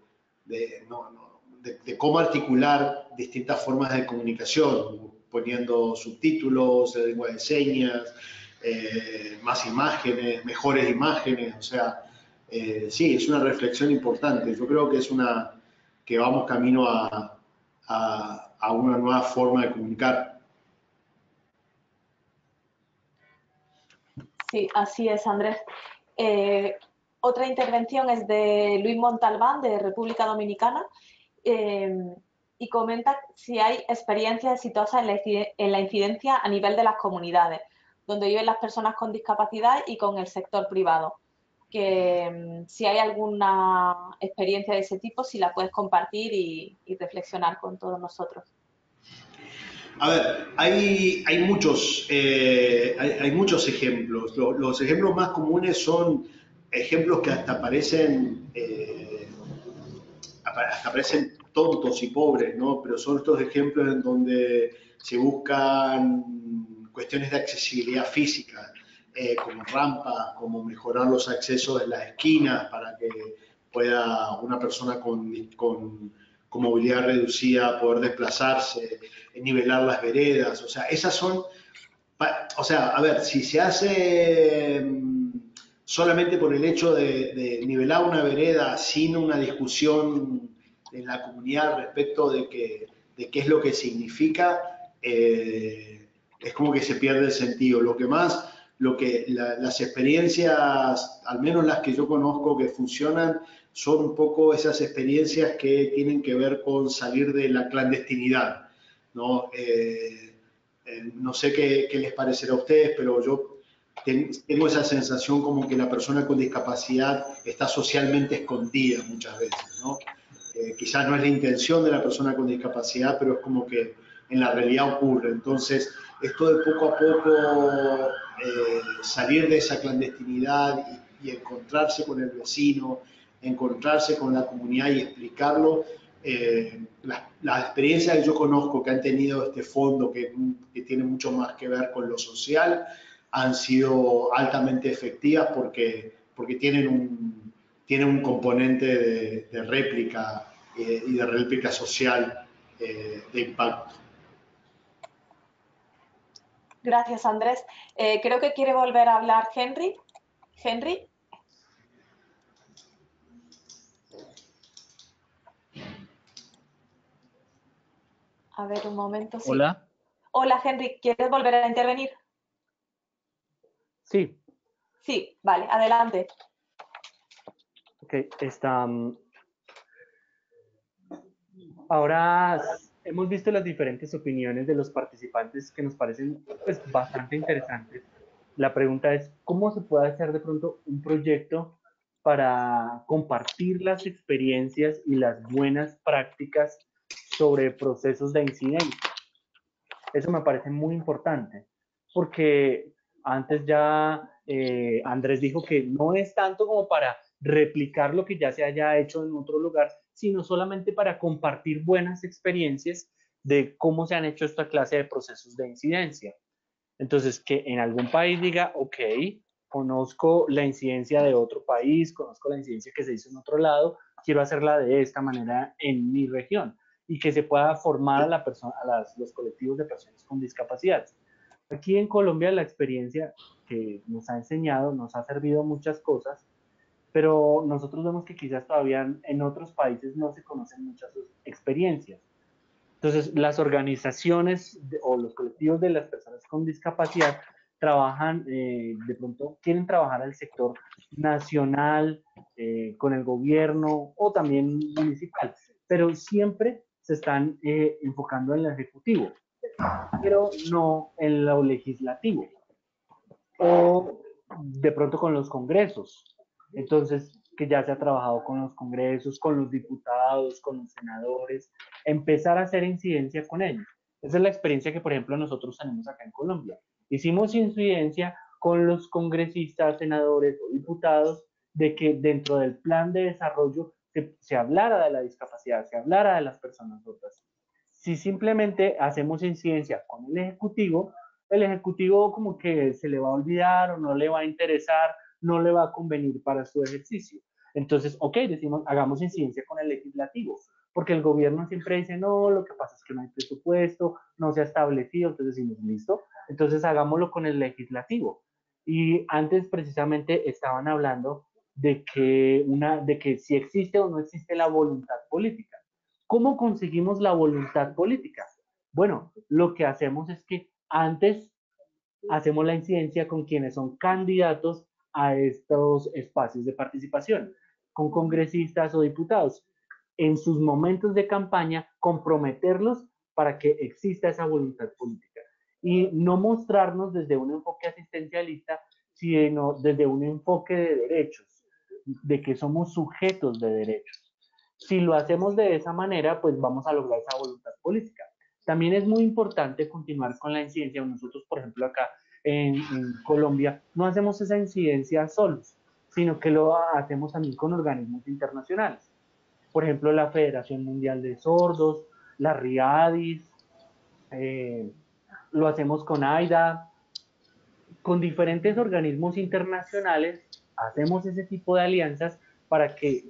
cómo articular distintas formas de comunicación, poniendo subtítulos, lengua de señas, más imágenes, mejores imágenes, o sea, sí, es una reflexión importante. Yo creo que que vamos camino a una nueva forma de comunicar. Sí, así es, Andrés. Otra intervención es de Luis Montalbán, de República Dominicana, y comenta si hay experiencias exitosas en la incidencia a nivel de las comunidades, donde viven las personas con discapacidad y con el sector privado. Que si hay alguna experiencia de ese tipo, si la puedes compartir y reflexionar con todos nosotros. A ver, hay muchos ejemplos. Los ejemplos más comunes son ejemplos que hasta parecen tontos y pobres, ¿no? Pero son estos ejemplos en donde se buscan cuestiones de accesibilidad física, como rampas, como mejorar los accesos en las esquinas para que pueda una persona con movilidad reducida poder desplazarse, nivelar las veredas, o sea, esas son, o sea, a ver, si se hace solamente por el hecho de nivelar una vereda sin una discusión en la comunidad respecto de qué es lo que significa, es como que se pierde el sentido. Las experiencias, al menos las que yo conozco que funcionan, son un poco esas experiencias que tienen que ver con salir de la clandestinidad, ¿no? No sé qué les parecerá a ustedes, pero yo tengo esa sensación como que la persona con discapacidad está socialmente escondida muchas veces, ¿no? Quizás no es la intención de la persona con discapacidad, pero es como que en la realidad ocurre. Entonces, esto de poco a poco salir de esa clandestinidad y encontrarse con el vecino, encontrarse con la comunidad y explicarlo, las experiencias que yo conozco que han tenido este fondo, que tiene mucho más que ver con lo social, han sido altamente efectivas porque tienen un componente de réplica y de réplica social de impacto. Gracias, Andrés. Creo que quiere volver a hablar Henry. Henry. A ver, un momento. Sí. Hola. Hola, Henry. ¿Quieres volver a intervenir? Sí. Sí, vale, adelante. Ok, ahora hemos visto las diferentes opiniones de los participantes que nos parecen pues, bastante interesantes. La pregunta es, ¿cómo se puede hacer de pronto un proyecto para compartir las experiencias y las buenas prácticas sobre procesos de incidencia? Eso me parece muy importante, porque antes ya Andrés dijo que no es tanto como para replicar lo que ya se haya hecho en otro lugar, sino solamente para compartir buenas experiencias de cómo se han hecho esta clase de procesos de incidencia. Entonces, que en algún país diga, ok, conozco la incidencia de otro país, conozco la incidencia que se hizo en otro lado, quiero hacerla de esta manera en mi región y que se pueda formar a los colectivos de personas con discapacidad. Aquí en Colombia la experiencia que nos ha enseñado, nos ha servido muchas cosas, pero nosotros vemos que quizás todavía en otros países no se conocen muchas experiencias. Entonces, las organizaciones o los colectivos de las personas con discapacidad trabajan, de pronto quieren trabajar al sector nacional, con el gobierno o también municipal, pero siempre se están enfocando en lo ejecutivo, pero no en lo legislativo. O de pronto con los congresos. Entonces, que ya se ha trabajado con los congresos, con los diputados, con los senadores, empezar a hacer incidencia con ellos. Esa es la experiencia que, por ejemplo, nosotros tenemos acá en Colombia. Hicimos incidencia con los congresistas, senadores o diputados de que dentro del plan de desarrollo se hablara de la discapacidad, se hablara de las personas sordas. Si simplemente hacemos incidencia con el ejecutivo como que se le va a olvidar o no le va a interesar, no le va a convenir para su ejercicio. Entonces, ok, decimos, hagamos incidencia con el legislativo, porque el gobierno siempre dice, no, lo que pasa es que no hay presupuesto, no se ha establecido, entonces decimos, listo, entonces hagámoslo con el legislativo. Y antes precisamente estaban hablando de que si existe o no existe la voluntad política. ¿Cómo conseguimos la voluntad política? Bueno, lo que hacemos es que antes hacemos la incidencia con quienes son candidatos a estos espacios de participación, con congresistas o diputados. En sus momentos de campaña, comprometerlos para que exista esa voluntad política. Y no mostrarnos desde un enfoque asistencialista, sino desde un enfoque de derechos, de que somos sujetos de derechos. Si lo hacemos de esa manera, pues vamos a lograr esa voluntad política. También es muy importante continuar con la incidencia. Nosotros, por ejemplo, acá en Colombia, no hacemos esa incidencia solos, sino que lo hacemos también con organismos internacionales. Por ejemplo, la Federación Mundial de Sordos, la RIADIS, lo hacemos con AIDA, con diferentes organismos internacionales, hacemos ese tipo de alianzas para que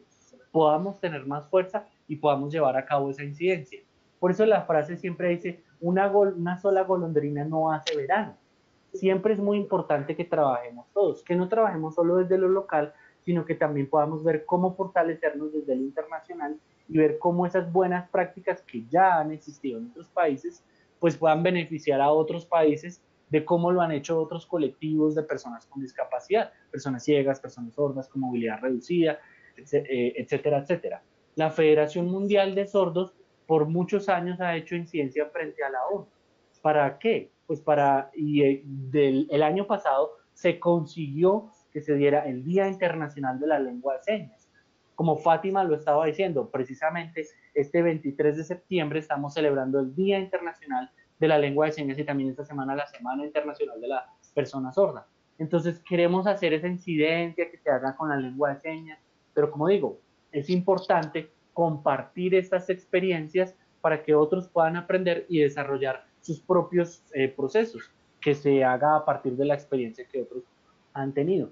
podamos tener más fuerza y podamos llevar a cabo esa incidencia. Por eso la frase siempre dice, una sola golondrina no hace verano. Siempre es muy importante que trabajemos todos, que no trabajemos solo desde lo local, sino que también podamos ver cómo fortalecernos desde lo internacional y ver cómo esas buenas prácticas que ya han existido en otros países, pues puedan beneficiar a otros países de cómo lo han hecho otros colectivos de personas con discapacidad, personas ciegas, personas sordas con movilidad reducida, etcétera, etcétera. La Federación Mundial de Sordos por muchos años ha hecho incidencia frente a la ONU. ¿Para qué? Pues el año pasado se consiguió que se diera el Día Internacional de la Lengua de Señas. Como Fátima lo estaba diciendo, precisamente este 23 de septiembre estamos celebrando el Día Internacional de la Lengua de Señas y también esta semana la Semana Internacional de la Persona Sorda. Entonces queremos hacer esa incidencia que se haga con la lengua de señas, pero como digo, es importante compartir estas experiencias para que otros puedan aprender y desarrollar sus propios procesos, que se haga a partir de la experiencia que otros han tenido.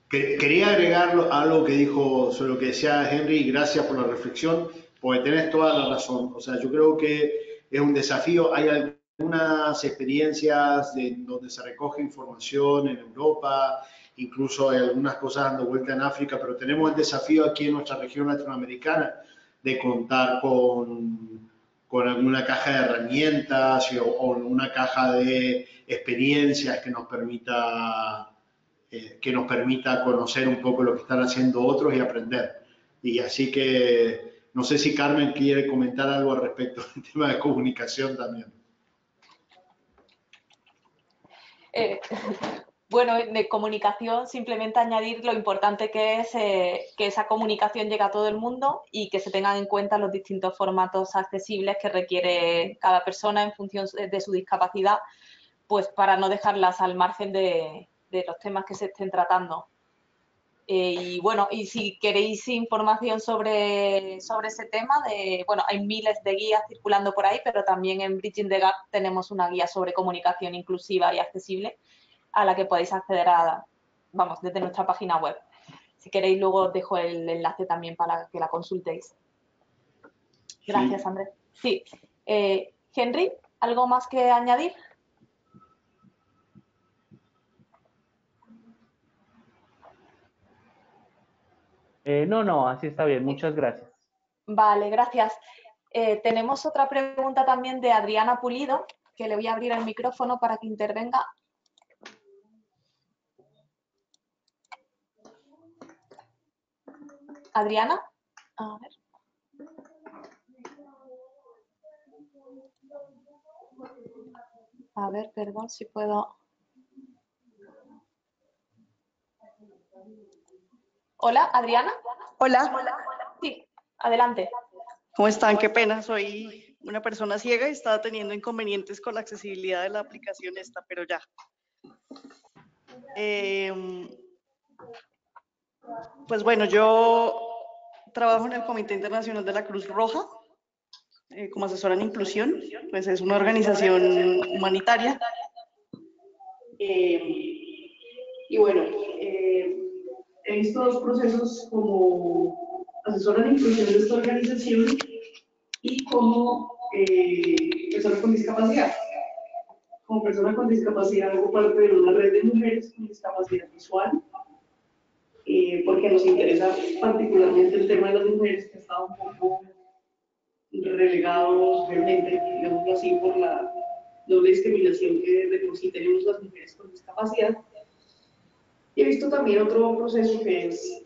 Quería agregar algo que dijo sobre lo que decía Henry, gracias por la reflexión, porque tenés toda la razón. O sea, yo creo que es un desafío. Hay algunas experiencias donde se recoge información en Europa, incluso hay algunas cosas dando vuelta en África, pero tenemos el desafío aquí en nuestra región latinoamericana de contar con alguna caja de herramientas o una caja de experiencias que nos permita conocer un poco lo que están haciendo otros y aprender. Y así que no sé si Carmen quiere comentar algo al respecto del tema de comunicación también. Bueno, de comunicación, simplemente añadir lo importante que es que esa comunicación llegue a todo el mundo y que se tengan en cuenta los distintos formatos accesibles que requiere cada persona en función de su discapacidad, pues para no dejarlas al margen de los temas que se estén tratando. Y bueno, y si queréis información sobre ese tema, bueno, hay miles de guías circulando por ahí, pero también en Bridging the Gap tenemos una guía sobre comunicación inclusiva y accesible a la que podéis acceder vamos, desde nuestra página web. Si queréis, luego os dejo el enlace también para que la consultéis. Gracias, sí. Andrés. Sí. Henry, ¿algo más que añadir? No, así está bien. Muchas gracias. Vale, gracias. Tenemos otra pregunta también de Adriana Pulido, que le voy a abrir el micrófono para que intervenga. Adriana, a ver. A ver, perdón, si puedo. Hola, Adriana. Hola, Sí, adelante. ¿cómo están? Qué pena, soy una persona ciega y estaba teniendo inconvenientes con la accesibilidad de la aplicación esta, pero ya. Pues bueno, yo trabajo en el Comité Internacional de la Cruz Roja como asesora en inclusión, pues es una organización humanitaria. Y bueno, he visto dos procesos como asesora en inclusión de esta organización y como persona con discapacidad. Como persona con discapacidad hago parte de una red de mujeres con discapacidad visual, porque nos interesa particularmente el tema de las mujeres, que ha estado un poco relegado realmente, digamos así, por la doble discriminación que de por sí tenemos las mujeres con discapacidad. Y he visto también otro proceso que es,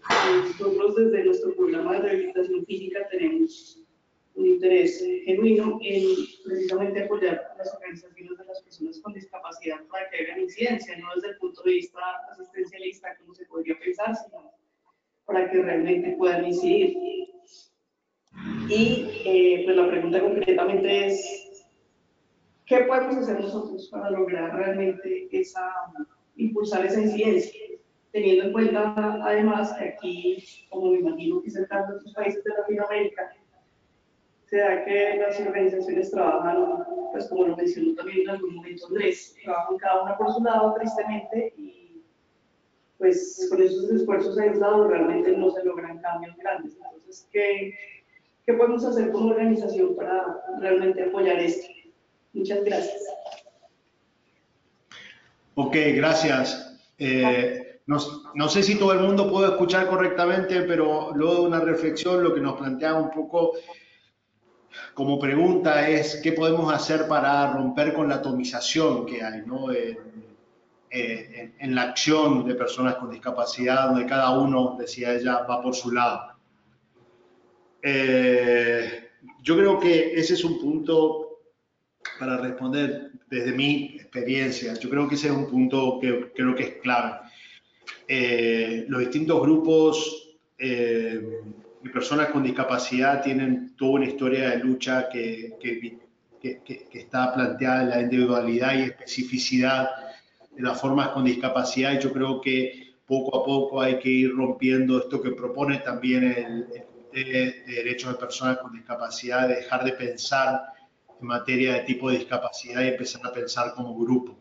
nosotros desde nuestro programa de rehabilitación física tenemos un interés genuino en precisamente apoyar a las organizaciones de las personas con discapacidad para que hagan incidencia, no desde el punto de vista asistencialista como se podría pensar, sino para que realmente puedan incidir. Y pues la pregunta concretamente es, ¿qué podemos hacer nosotros para lograr realmente impulsar esa incidencia? Teniendo en cuenta además que aquí, como me imagino que es el caso de otros países de Latinoamérica, se da que las organizaciones trabajan, pues como lo mencionó también en algún momento Andrés, trabajan cada una por su lado tristemente y pues con esos esfuerzos aislados realmente no se logran cambios grandes. Entonces, ¿qué podemos hacer como organización para realmente apoyar esto? Muchas gracias. Ok, gracias. No sé si todo el mundo puede escuchar correctamente, pero luego de una reflexión lo que nos plantea un poco como pregunta es qué podemos hacer para romper con la atomización que hay, ¿no? En la acción de personas con discapacidad, donde cada uno, decía ella, va por su lado. Yo creo que ese es un punto para responder desde mi experiencia. Yo creo que ese es un punto que creo que es clave. Los distintos grupos de personas con discapacidad tienen toda una historia de lucha que está planteada en la individualidad y especificidad de las formas con discapacidad, y yo creo que poco a poco hay que ir rompiendo esto que propone también el Comité de Derechos de Personas con Discapacidad, de dejar de pensar en materia de tipo de discapacidad y empezar a pensar como grupo,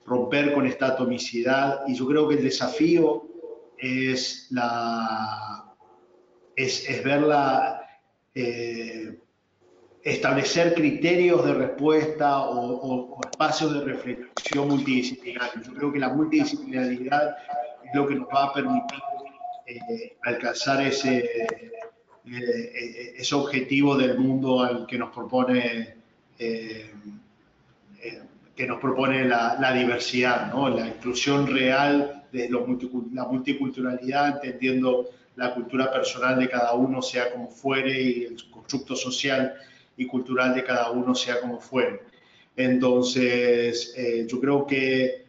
romper con esta atomicidad. Y yo creo que el desafío es verla, establecer criterios de respuesta o espacios de reflexión multidisciplinarios. Yo creo que la multidisciplinaridad es lo que nos va a permitir alcanzar ese objetivo del mundo al que nos propone la diversidad, ¿no? La inclusión real de la multiculturalidad, entendiendo la cultura personal de cada uno sea como fuere y el constructo social y cultural de cada uno sea como fuere. Entonces, yo creo que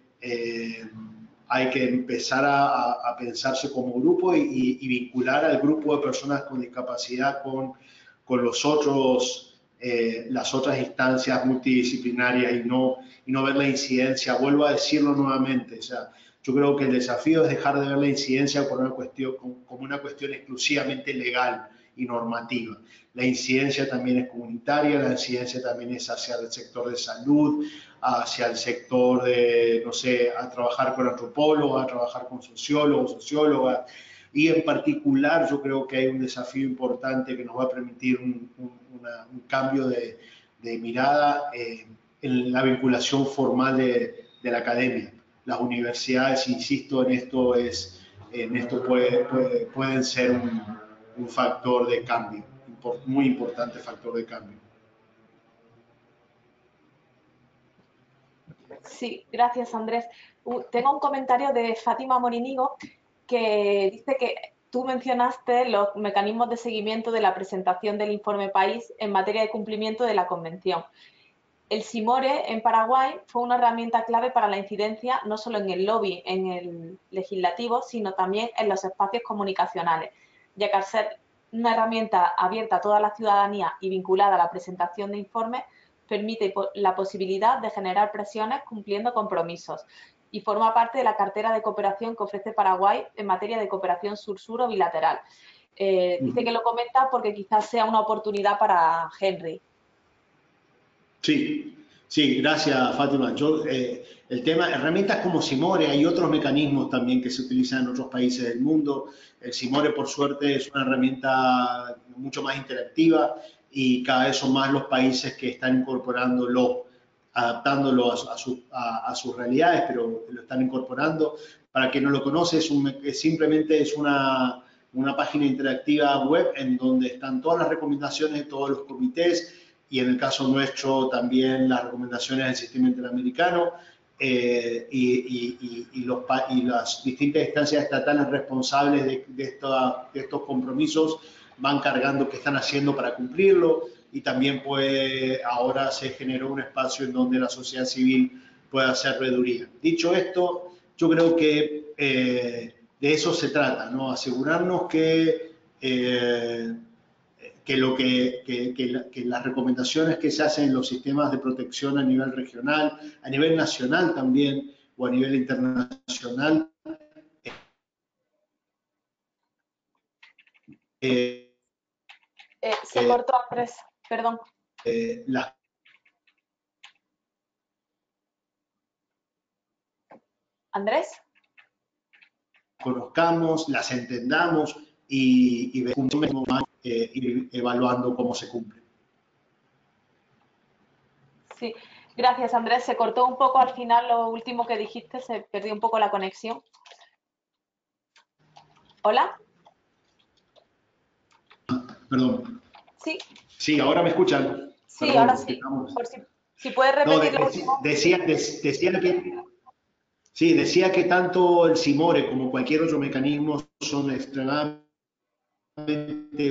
hay que empezar a pensarse como grupo y vincular al grupo de personas con discapacidad con los otros, las otras instancias multidisciplinarias y no ver la incidencia. Vuelvo a decirlo nuevamente, o sea, yo creo que el desafío es dejar de ver la incidencia como una cuestión exclusivamente legal y normativa. La incidencia también es comunitaria, la incidencia también es hacia el sector de salud, hacia el sector de, no sé, a trabajar con antropólogos, a trabajar con sociólogos, sociólogas, y en particular yo creo que hay un desafío importante que nos va a permitir un cambio de mirada en la vinculación formal de la academia. Las universidades, insisto en esto, pueden ser un factor de cambio, muy importante factor de cambio. Sí, gracias Andrés. Tengo un comentario de Fátima Morinigo que dice que tú mencionaste los mecanismos de seguimiento de la presentación del informe país en materia de cumplimiento de la Convención. El Simore en Paraguay fue una herramienta clave para la incidencia no solo en el lobby, en el legislativo, sino también en los espacios comunicacionales, ya que al ser una herramienta abierta a toda la ciudadanía y vinculada a la presentación de informes, permite la posibilidad de generar presiones cumpliendo compromisos y forma parte de la cartera de cooperación que ofrece Paraguay en materia de cooperación sur-sur o bilateral. Dice que lo comenta porque quizás sea una oportunidad para Henry. Sí, sí, gracias Fátima. El tema, herramientas como Simore, hay otros mecanismos también que se utilizan en otros países del mundo. El Simore, por suerte, es una herramienta mucho más interactiva y cada vez son más los países que están incorporándolo, adaptándolo a sus realidades, pero lo están incorporando. Para quien no lo conoce, simplemente es una página interactiva web en donde están todas las recomendaciones de todos los comités, y en el caso nuestro también las recomendaciones del sistema interamericano y las distintas instancias estatales responsables de estos compromisos van cargando qué están haciendo para cumplirlo, y también ahora se generó un espacio en donde la sociedad civil puede hacer veeduría. Dicho esto, yo creo que de eso se trata, ¿no? Asegurarnos que las recomendaciones que se hacen en los sistemas de protección a nivel regional, a nivel nacional también, o a nivel internacional, se cortó, Andrés, perdón. Las ¿Andrés? conozcamos, las entendamos y ir evaluando cómo se cumple. Sí, gracias Andrés. Se cortó un poco al final lo último que dijiste, se perdió un poco la conexión. ¿Hola? Perdón. Sí. Sí, ahora me escuchan. Sí, perdón, ahora sí. Por si puedes repetir lo último. Decía que tanto el Simore como cualquier otro mecanismo son extremadamente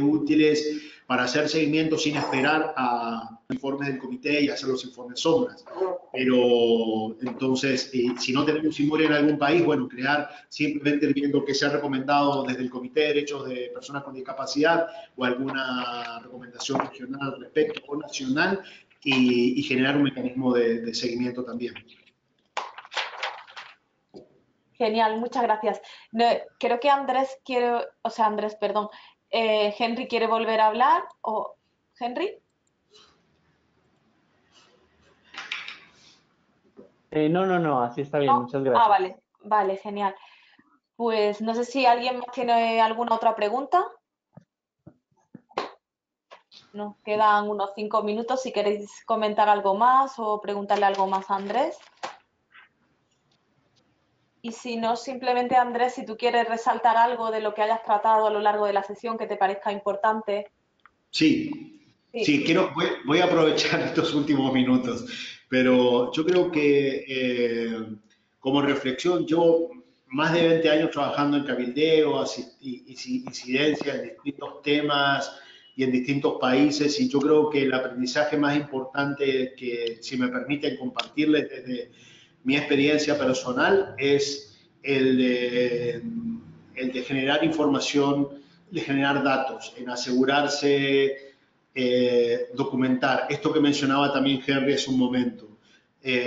útiles para hacer seguimiento sin esperar a informes del comité y hacer los informes sombras. Pero entonces, si no tenemos Simore en algún país, bueno, crear simplemente viendo que se ha recomendado desde el Comité de Derechos de Personas con Discapacidad o alguna recomendación regional al respecto o nacional y generar un mecanismo de seguimiento también. Genial, muchas gracias. No, creo que Henry quiere volver a hablar. ¿O Henry? No, así está bien, muchas gracias. Ah, vale, genial. Pues no sé si alguien más tiene alguna otra pregunta. Nos quedan unos 5 minutos si queréis comentar algo más o preguntarle algo más a Andrés. Y si no, simplemente Andrés, si tú quieres resaltar algo de lo que hayas tratado a lo largo de la sesión que te parezca importante. Sí, voy a aprovechar estos últimos minutos, pero yo creo que como reflexión, yo más de 20 años trabajando en cabildeo, incidencia en distintos temas y en distintos países, y yo creo que el aprendizaje más importante que, si me permiten compartirles desde mi experiencia personal, es el de generar información, de generar datos, en asegurarse, documentar. Esto que mencionaba también Henry hace un momento.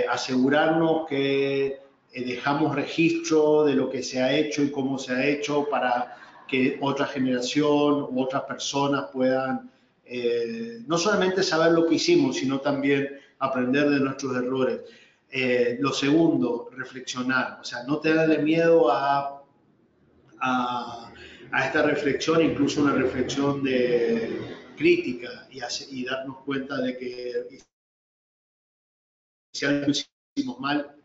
Asegurarnos que dejamos registro de lo que se ha hecho y cómo se ha hecho para que otra generación u otras personas puedan no solamente saber lo que hicimos, sino también aprender de nuestros errores. Lo segundo, reflexionar. O sea, no tenerle miedo a esta reflexión, incluso una reflexión crítica y darnos cuenta de que si algo hicimos mal,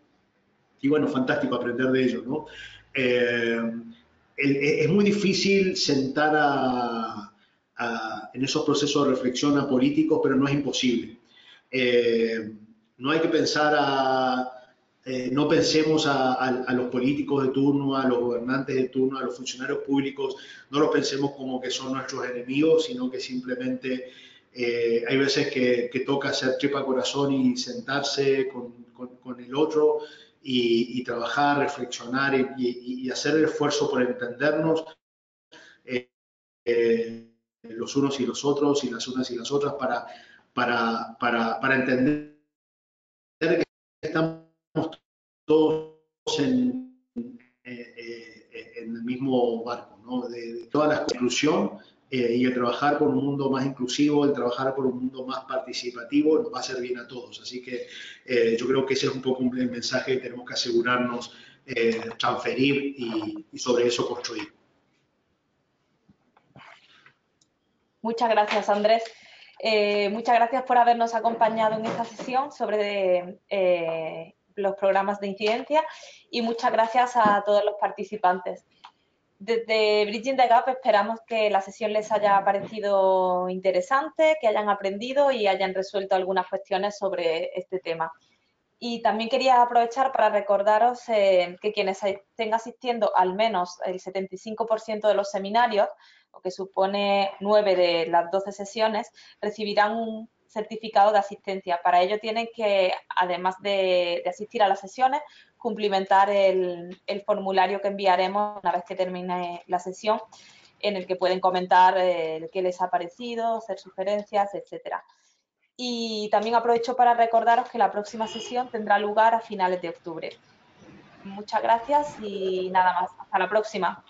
y bueno, fantástico aprender de ello, ¿no? Es muy difícil sentar en esos procesos de reflexión a políticos, pero no es imposible. No hay que pensar no pensemos a los políticos de turno, a los gobernantes de turno, a los funcionarios públicos, no los pensemos como que son nuestros enemigos, sino que simplemente Hay veces que toca hacer tripa corazón y sentarse con el otro y trabajar, reflexionar y hacer el esfuerzo por entendernos los unos y los otros y las unas y las otras para entender que estamos todos en el mismo barco, ¿no? De toda la exclusión y el trabajar por un mundo más inclusivo, el trabajar por un mundo más participativo, nos va a hacer bien a todos. Así que yo creo que ese es un poco el mensaje que tenemos que asegurarnos transferir y sobre eso construir. Muchas gracias, Andrés. Muchas gracias por habernos acompañado en esta sesión sobre los programas de incidencia y muchas gracias a todos los participantes. Desde Bridging the Gap esperamos que la sesión les haya parecido interesante, que hayan aprendido y hayan resuelto algunas cuestiones sobre este tema. Y también quería aprovechar para recordaros que quienes estén asistiendo al menos el 75% de los seminarios, lo que supone 9 de las 12 sesiones, recibirán un certificado de asistencia. Para ello tienen que, además de asistir a las sesiones, cumplimentar el formulario que enviaremos una vez que termine la sesión, en el que pueden comentar qué les ha parecido, hacer sugerencias, etcétera. Y también aprovecho para recordaros que la próxima sesión tendrá lugar a finales de octubre. Muchas gracias y nada más. Hasta la próxima.